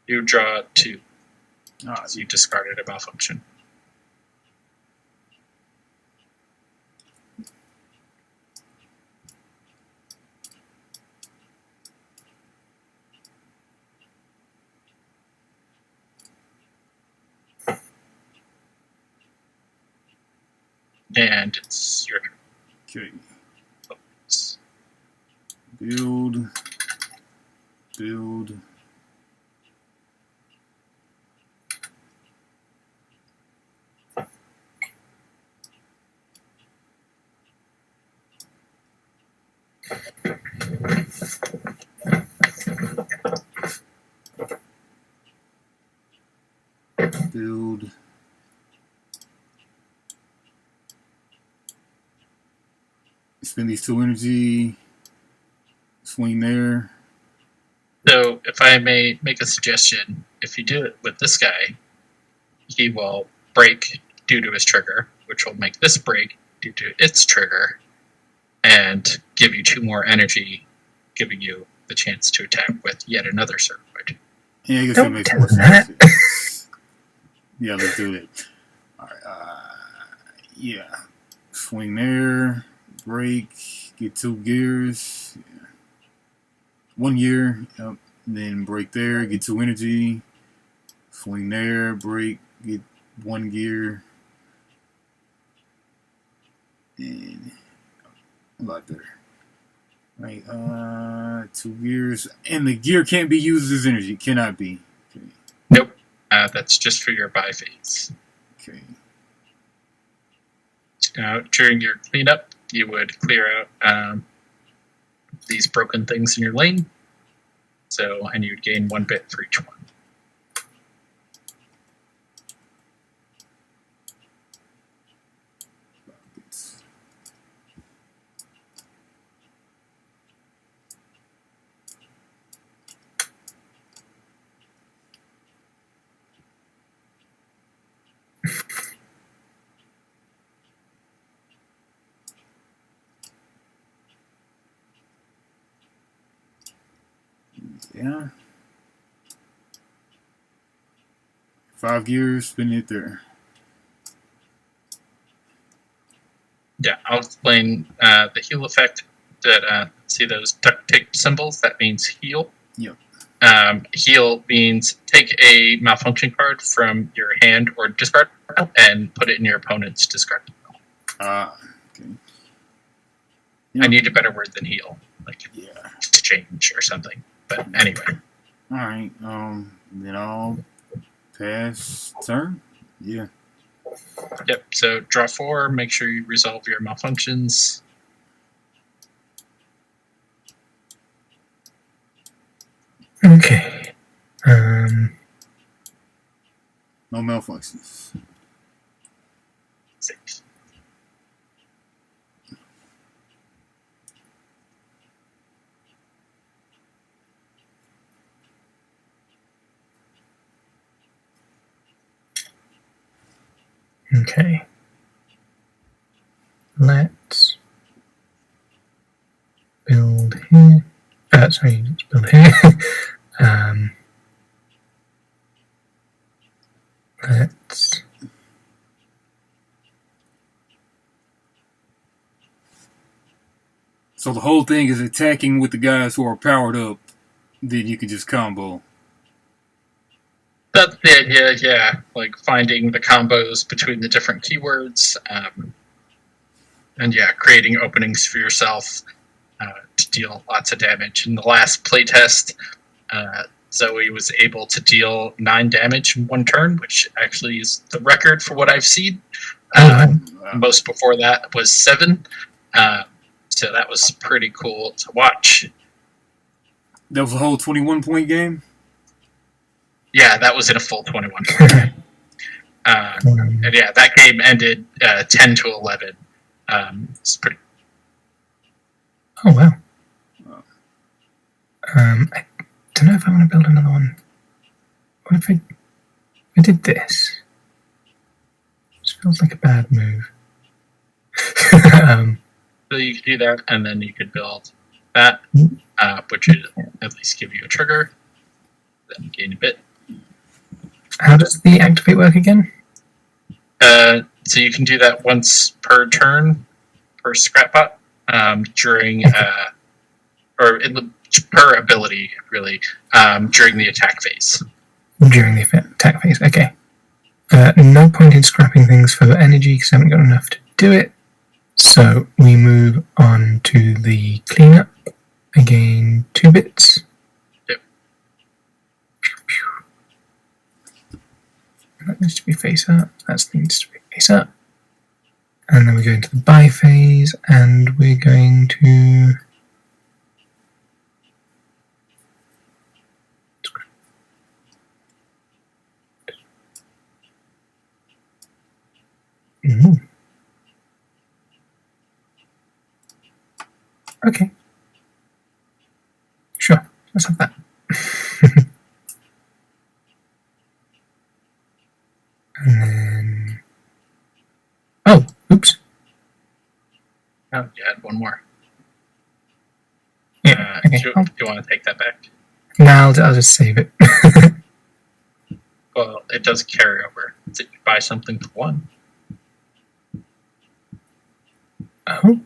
You draw 2. So you discarded a malfunction. And it's your turn. Okay. Oops. Build. Build. Spend these 2 energy. Swing there. So, if I may make a suggestion, if you do it with this guy, he will break due to his trigger, which will make this break due to its trigger, and give you 2 more energy, giving you the chance to attack with yet another circuit. Yeah, I guess that makes more sense. Yeah, let's do it. Alright, yeah. Swing there, break, get 2 gears. Yeah. 1 gear, yep. And then break there, get 2 energy. Swing there, break, get 1 gear. And a lot better. Right, 2 gears. And the gear can't be used as energy. Cannot be. Okay. Nope. That's just for your buy phase. Okay. Now, during your cleanup, you would clear out these broken things in your lane. So, and you'd gain 1 bit for each one. Yeah. 5 gears, spin it there. Yeah, I'll explain the heal effect. That see those duct tape symbols? That means heal. Yep. Heal means take a malfunction card from your hand or discard and put it in your opponent's discard. Okay. I need a better word than heal, like yeah, exchange or something. But anyway. Alright, then I'll pass turn. Yeah. Yep. So draw 4. Make sure you resolve your malfunctions. Okay. No malfunctions. 6. Okay. Let's build here. Sorry, let's build here. Let's. So the whole thing is attacking with the guys who are powered up. Then you can just combo. That's the idea, yeah. Like finding the combos between the different keywords, and yeah, creating openings for yourself to deal lots of damage. In the last playtest, Zoe was able to deal 9 damage in one turn, which actually is the record for what I've seen. Most before that was 7. So that was pretty cool to watch. That was a whole 21-point game? Yeah, that was in a full 21. And yeah, that game ended 10-11. It's pretty. Oh wow. I don't know if I want to build another one. What if I did this? This feels like a bad move. So you could do that, and then you could build that, which would at least give you a trigger. Then gain a bit. How does the activate work again? So you can do that once per turn per ScrapBot during, or per ability, really, during the attack phase. During the attack phase, okay. No point in scrapping things for energy because I haven't got enough to do it. So we move on to the cleanup. Again, 2 bits. Yep. That needs to be face up. That needs to be face up. And then we go into the buy phase, and we're going to. Okay. Sure, let's have that. And then. Oh, oops. Oh, you had one more. Yeah, okay. Do you want to take that back? Now I'll just save it. Well, it does carry over. Did you buy something for 1? Oh.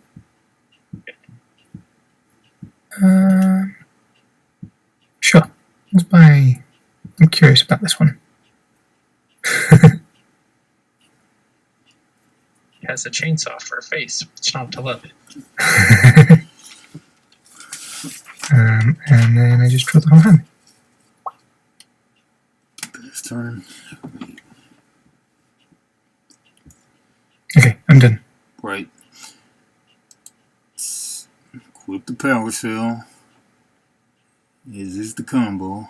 Sure. Let's buy. I'm curious about this one. It has a chainsaw for a face. It's not to love it. And then I just draw the whole hand. This turn. Okay, I'm done. Right. Equip the power cell. Is this the combo?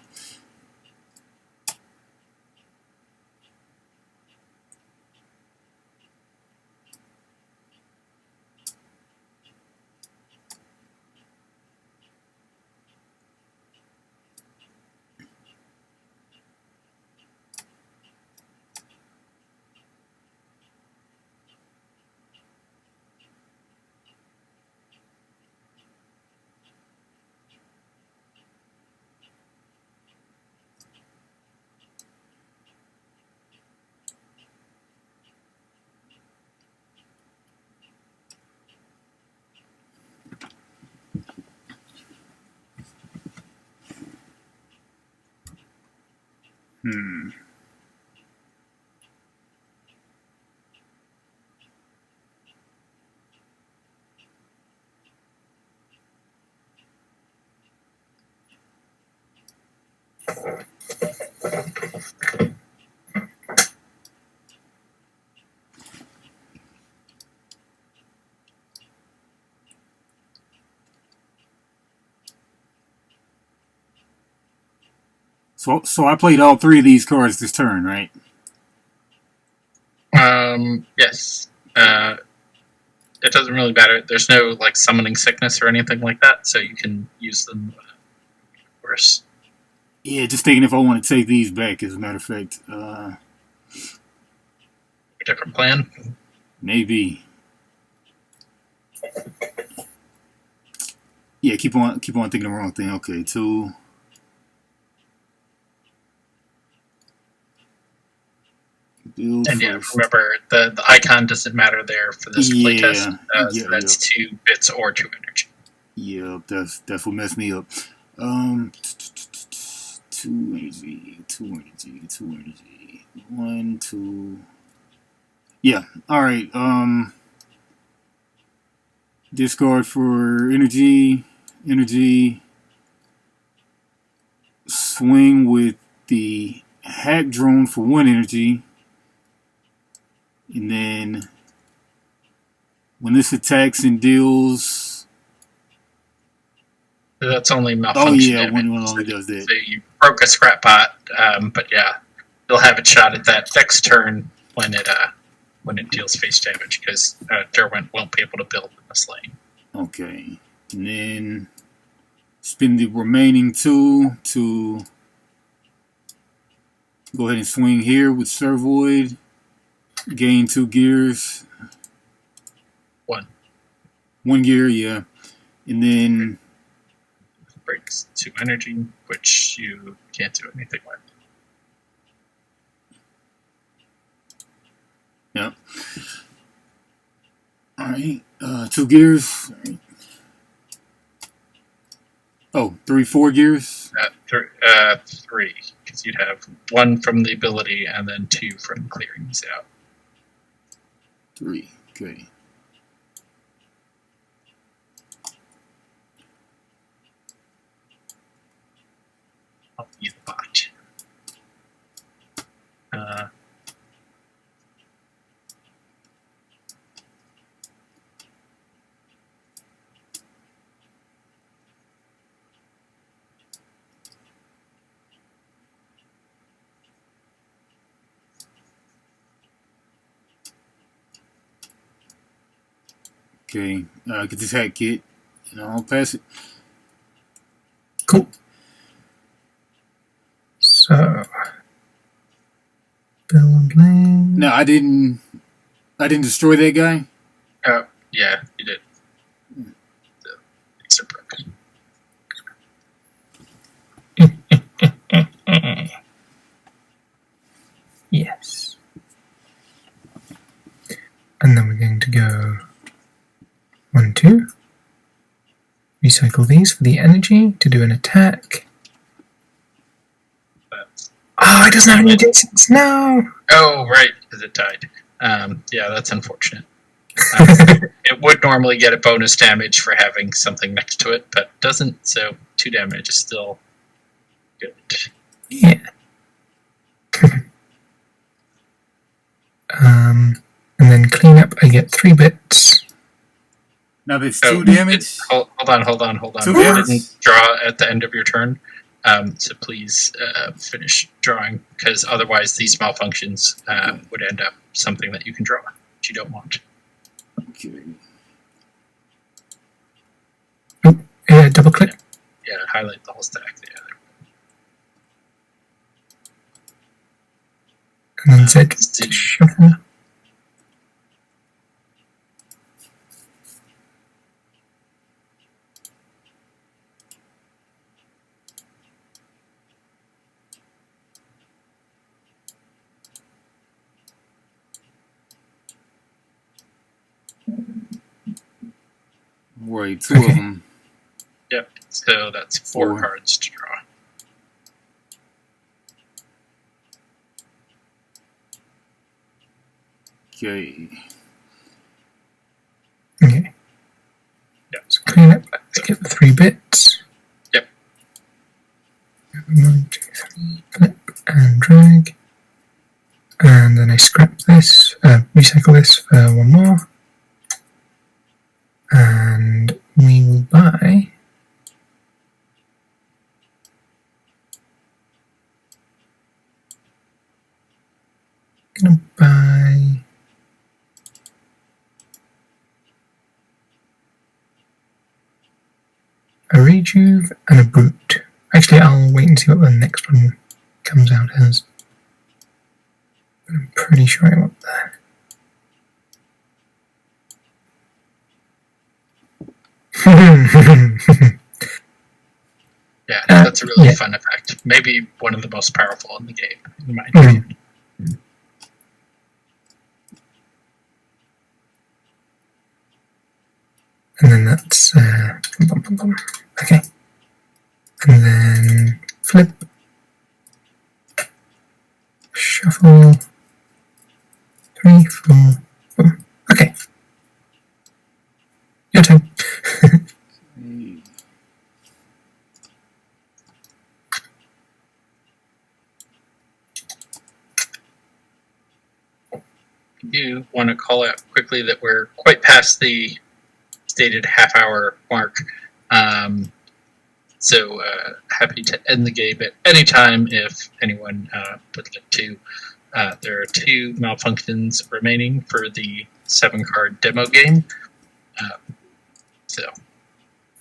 So I played all 3 of these cards this turn, right? Yes. It doesn't really matter. There's no like summoning sickness or anything like that, so you can use them. Of course. Yeah, just thinking if I want to take these back, as a matter of fact. A different plan? Maybe. Yeah, keep on thinking the wrong thing. Okay, 2. Build and yeah, first. remember the icon doesn't matter there for this playtest. Yeah, so that's 2 bits or 2 energy. Yeah, that's what messed me up. 2 energy, 2 energy, 2 energy. 1, 2. Yeah. All right. Discard for energy. Swing with the hack drone for 1 energy. And then when this attacks and deals... That's only malfunction damage. When it only does that. So you broke a ScrapBot, but yeah, you'll have a shot at that next turn when it deals face damage, because Derwent won't be able to build in this lane. Okay. And then spend the remaining 2 to go ahead and swing here with Servoid. Gain 2 gears. 1 gear, yeah. And then breaks 2 energy, which you can't do anything with. Yeah. Alright. 2 gears. Oh, 3, 4 gears? 3, because you'd have 1 from the ability and then 2 from clearing these out. 3, okay. I'll be the bot. Okay, get this hack kit, and I'll pass it. Cool. So, build lane. No, I didn't destroy that guy. Oh, yeah, you did. These are broken. Yes. And then we're going to go 1, 2. Recycle these for the energy to do an attack. Oh, it doesn't have any adjacents. No. Oh, right, because it died. Yeah, that's unfortunate. It would normally get a bonus damage for having something next to it, but doesn't. So 2 damage is still good. Yeah. And then clean up. I get 3 bits. Now that's 2 damage. Hold on. 2 You damage. didn't draw at the end of your turn. So please finish drawing, because otherwise these malfunctions would end up something that you can draw, which you don't want. Okay. Oh, double click. Yeah, highlight the whole stack there. And then Z to shuffle. Right, 2 of them. Yep, so that's 4 4 cards to draw. Okay. Okay. Yep. So clean up. I get the 3 bits. Yep. 1, 2, 3. Flip and drag. And then I scrap this, recycle this for 1 more. And we will buy Gonna buy a rejuve and a brute. Actually, I'll wait and see what the next one comes out as. I'm pretty sure I want that. Yeah, that's a really fun effect. Maybe one of the most powerful in the game, in my opinion. And then that's okay. And then flip, shuffle, 3, 4, boom. Okay. Your turn. I do want to call out quickly that we're quite past the stated half-hour mark. So happy to end the game at any time if anyone would like to. There are 2 malfunctions remaining for the 7-card demo game. So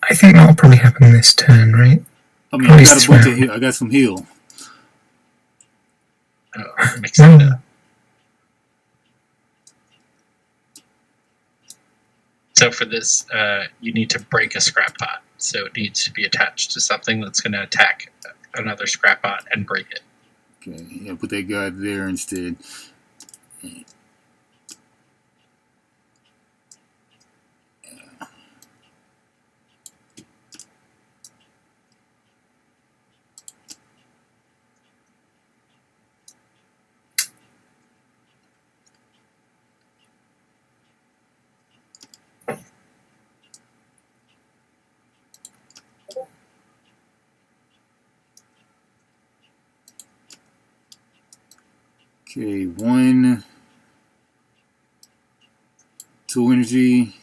I think that'll probably happen this turn, right? I mean, I got a bunch of heal. I got some heal. Mix it up. So for this, you need to break a ScrapBot. So it needs to be attached to something that's going to attack another ScrapBot and break it. Okay, yeah, put that guy there instead. Okay, 1, 2 energy.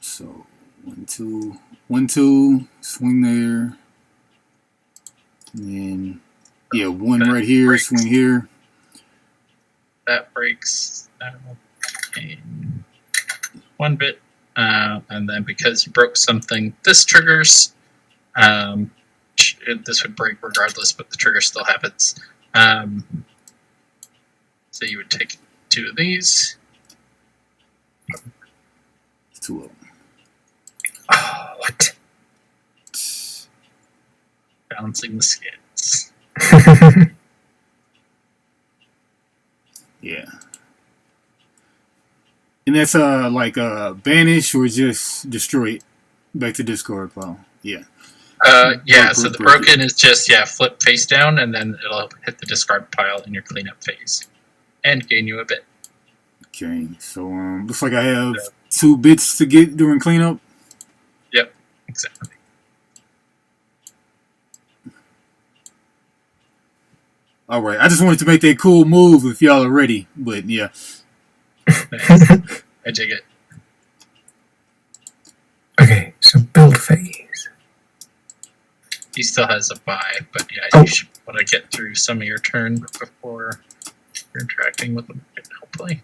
So 1, 2, 1, 2, swing there. And then 1 right here, breaks. Swing here. That breaks 1 bit. And then because you broke something, this triggers. This would break regardless, but the trigger still happens. So you would take 2 of these. 2 of them. Oh, what? Balancing the skins. Yeah. And that's like banish or just destroy it back to discard pile. Yeah. So the broken is just flip face down and then it'll hit the discard pile in your cleanup phase and gain you a bit. Okay, so looks like I have 2 bits to get during cleanup. Yep, exactly. All right, I just wanted to make that cool move if y'all are ready, but yeah. Nice. I dig it. Okay, so build phase. He still has a buy, but you should want to get through some of your turn before you're interacting with them, hopefully.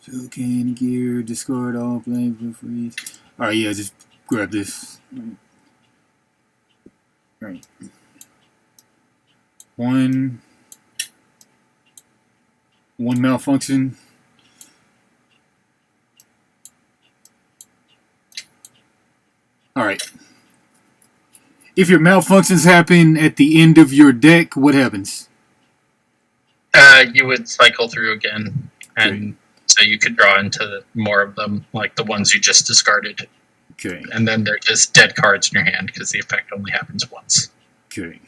Fill can gear, discard all blame for freeze. Alright, yeah, just grab this. Right. 1 malfunction. Alright. If your malfunctions happen at the end of your deck, what happens? You would cycle through again, and so you could draw into more of them, like the ones you just discarded. Okay. And then they're just dead cards in your hand, because the effect only happens once. Okay.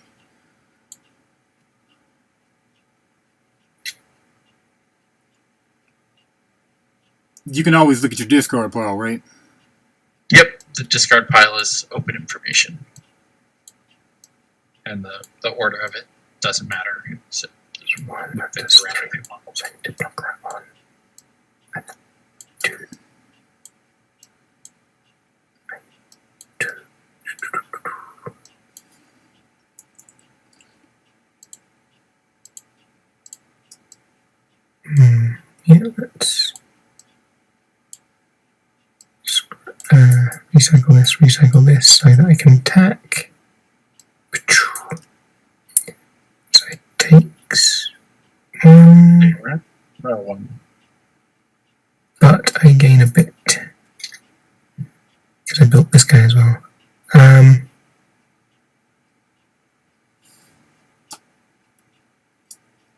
You can always look at your discard pile, right? Yep, the discard pile is open information. And the order of it doesn't matter. So One of the it's around if you want. I did not grab one. And 2. 2. Yeah, let's recycle this so that I can attack. So it takes 1, but I gain a bit because I built this guy as well.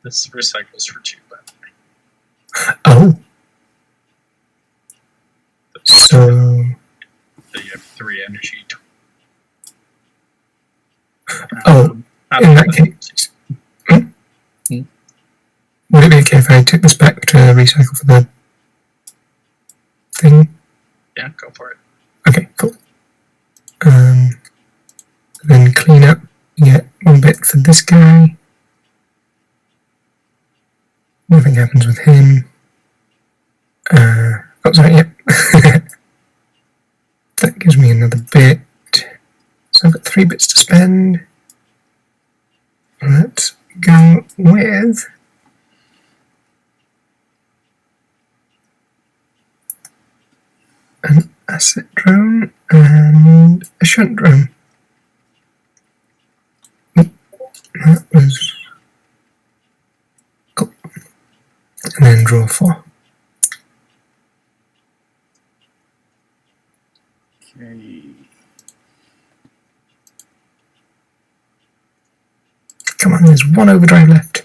This recycles for 2, by the way. Oh, so you have 3 energy. in that case, would it be okay if I took this back to recycle for the thing? Yeah, go for it. Okay, cool. Then clean up, get 1 bit for this guy. Nothing happens with him. Oh, sorry, yep. That gives me another bit. So I've got 3 bits to spend. Let's go with an acid drone and a shunt drone. That was cool. And then draw 4. Okay. Come on, there's 1 overdrive left.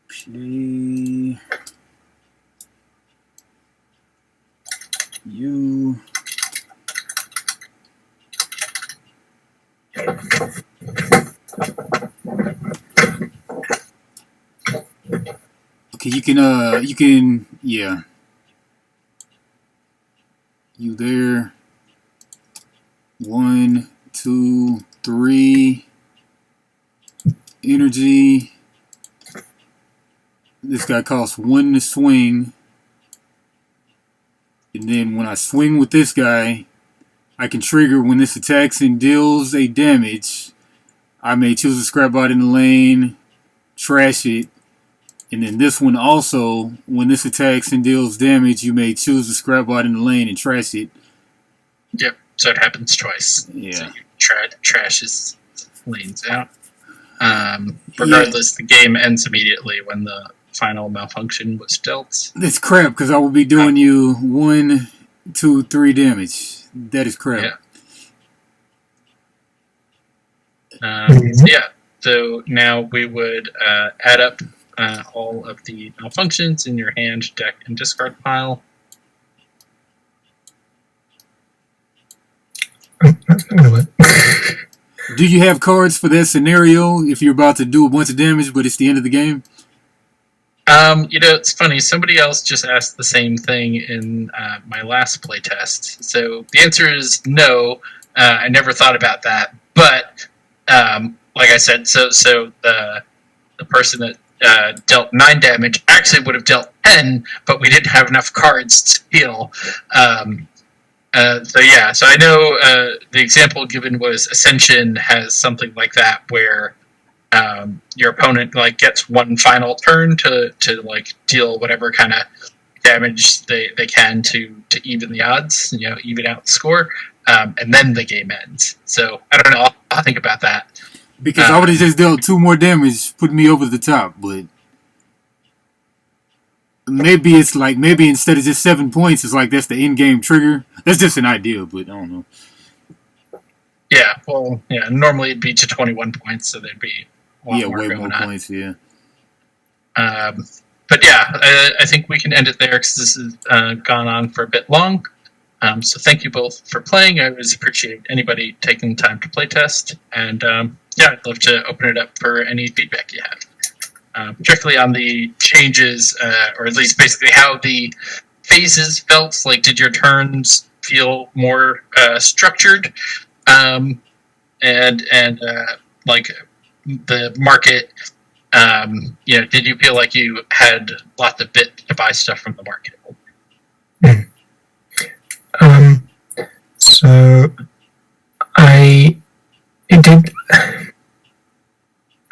Play you. Okay, you can, yeah. You there. 1, 2, 3. Energy. This guy costs 1 to swing. And then when I swing with this guy, I can trigger when this attacks and deals a damage. I may choose a ScrapBot in the lane, trash it. And then this one also, when this attacks and deals damage, you may choose a ScrapBot in the lane and trash it. Yep, so it happens twice. Yeah. So you trashes lanes out. Regardless, the game ends immediately when the final malfunction was dealt. That's crap, because I will be doing you 1, 2, 3 damage. That is crap. Yeah. So now we would add up all of the malfunctions in your hand, deck, and discard pile. Oh, that's not going to work. Do you have cards for that scenario if you're about to do a bunch of damage, but it's the end of the game? It's funny. Somebody else just asked the same thing in my last playtest. So the answer is no. I never thought about that. But like I said, so the person that dealt 9 damage actually would have dealt 10, but we didn't have enough cards to heal. So I know the example given was Ascension has something like that where your opponent gets 1 final turn to deal whatever kind of damage they can to even the odds, even out the score, and then the game ends. So I don't know. I'll think about that. Because I would have just dealt 2 more damage, put me over the top, but maybe it's maybe instead of just 7 points, it's that's the in-game trigger. That's just an idea, but I don't know. Yeah, well, normally it'd be to 21 points, so there'd be way more points, yeah. But yeah, I think we can end it there because this has gone on for a bit long. So thank you both for playing. I always appreciate anybody taking the time to play test, and yeah, I'd love to open it up for any feedback you have, particularly on the changes, or at least basically how the phases felt. Like, did your turns feel more structured, and like the market? Did you feel like you had lots of bit to buy stuff from the market? So I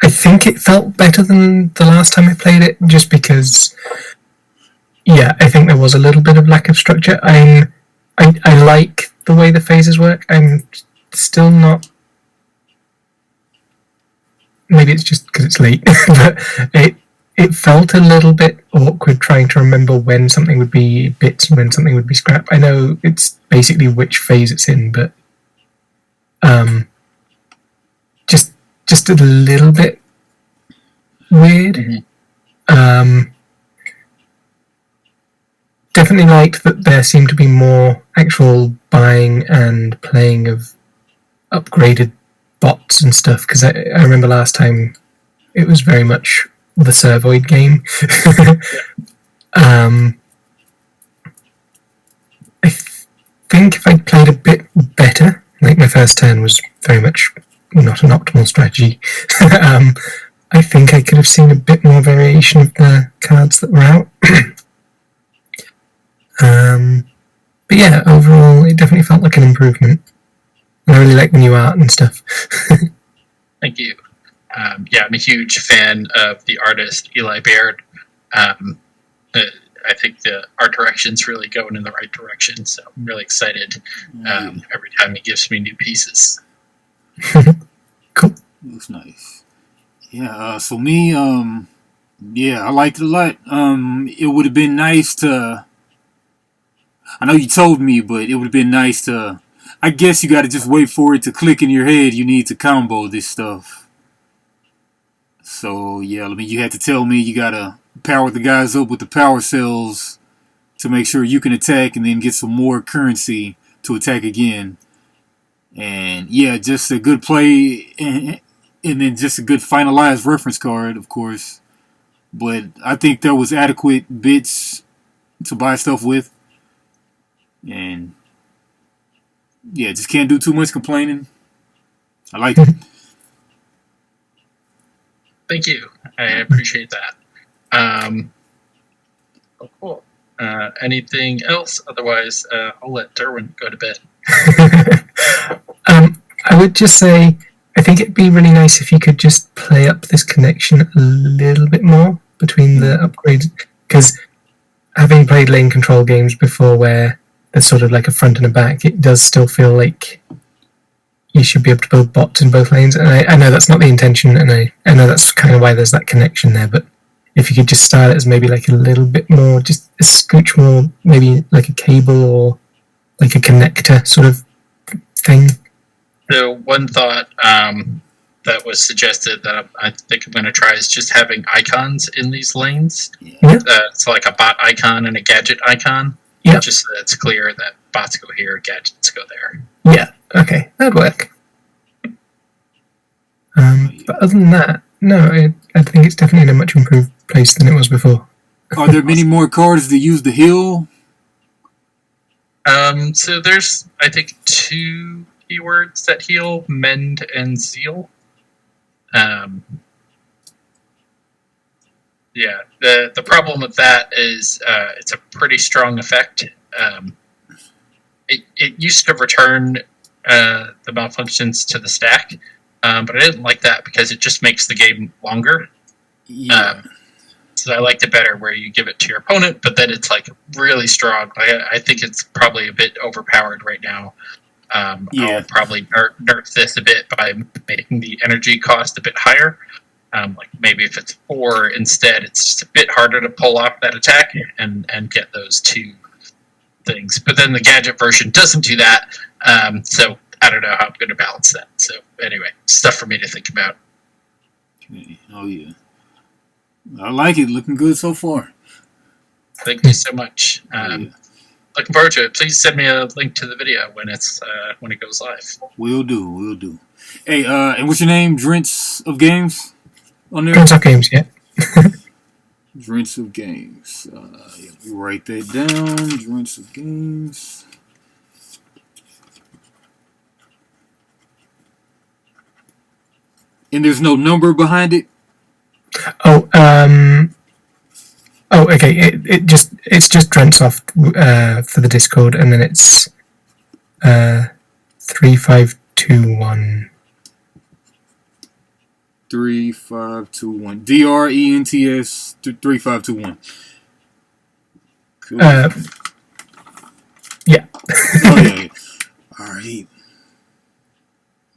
think it felt better than the last time I played it, just because, yeah, I think there was a little bit of lack of structure. I like the way the phases work. I'm still not. Maybe it's just because it's late, but it felt a little bit awkward trying to remember when something would be bits and when something would be scrap. I know it's basically which phase it's in, but just a little bit weird. Mm-hmm. Definitely liked that there seemed to be more actual buying and playing of upgraded bots and stuff, because I remember last time it was very much the Servoid game. I think if I'd played a bit better, like my first turn was very much not an optimal strategy, I think I could have seen a bit more variation of the cards that were out. But yeah, overall, it definitely felt like an improvement. I really like the new art and stuff. Thank you. Yeah, I'm a huge fan of the artist Eli Baird. I think the art direction's really going in the right direction, so I'm really excited every time he gives me new pieces. Cool. Looks nice. Yeah, so me, yeah, I liked it a lot. It would have been nice to... I know you told me, but it would have been nice to... I guess you got to just wait for it to click in your head. You need to combo this stuff. So, yeah, I mean, you had to tell me you got to power the guys up with the power cells to make sure you can attack and then get some more currency to attack again. And, yeah, just a good play and then just a good finalized reference card, of course. But I think there was adequate bits to buy stuff with. And... yeah, just can't do too much complaining. I like it. Thank you. I appreciate that. Cool. Anything else? Otherwise, I'll let Derwin go to bed. I would just say, I think it'd be really nice if you could just play up this connection a little bit more between the upgrades. Because having played lane control games before where there's sort of like a front and a back, it does still feel like you should be able to build bots in both lanes. And I know that's not the intention, and I know that's kind of why there's that connection there, but if you could just style it as maybe like a little bit more, just a scooch more, maybe like a cable or like a connector sort of thing. So one thought that was suggested that I think I'm going to try is just having icons in these lanes. Yeah. It's like a bot icon and a gadget icon. Yeah. Just so that it's clear that bots go here, gadgets go there. Yeah, okay, that'd work. But other than that, no, I think it's definitely in a much improved place than it was before. Are there many more cards that use the heal? So there's, I think, 2 keywords that heal, Mend and Zeal. Yeah, the problem with that is it's a pretty strong effect. It used to return the malfunctions to the stack, but I didn't like that because it just makes the game longer. Yeah. So I liked it better where you give it to your opponent, but then it's like really strong. I think it's probably a bit overpowered right now. I'll probably nerf this a bit by making the energy cost a bit higher. Like maybe if it's 4 instead, it's just a bit harder to pull off that attack and get those 2 things. But then the gadget version doesn't do that, so I don't know how I'm going to balance that. So anyway, stuff for me to think about. Okay. Oh yeah, I like it. Looking good so far. Thank you so much. Looking forward to it. Please send me a link to the video when it goes live. Will do. Hey, and what's your name? Drinks of Games on there? Drinks of Games, yeah. Drinks of Games. You write that down. Drinks of Games. And there's no number behind it? Oh, okay. It's just Drensoft for the Discord, and then it's 3521. 3521. DRENTS 3521. Cool. Yeah. Oh yeah.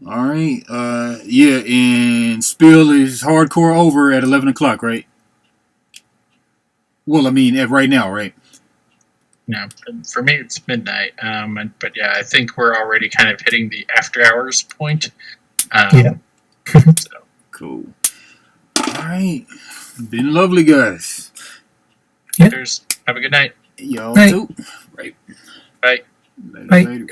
All right. Yeah, and Spiel is hardcore over at 11 o'clock, right? Well, I mean, right now, right? No, for me it's midnight. But yeah, I think we're already kind of hitting the after hours point. Yeah. So. Cool. All right. Been lovely, guys. Yeah. Cheers. Have a good night. Y'all Night. too. Right. Bye. Later. Bye. Later.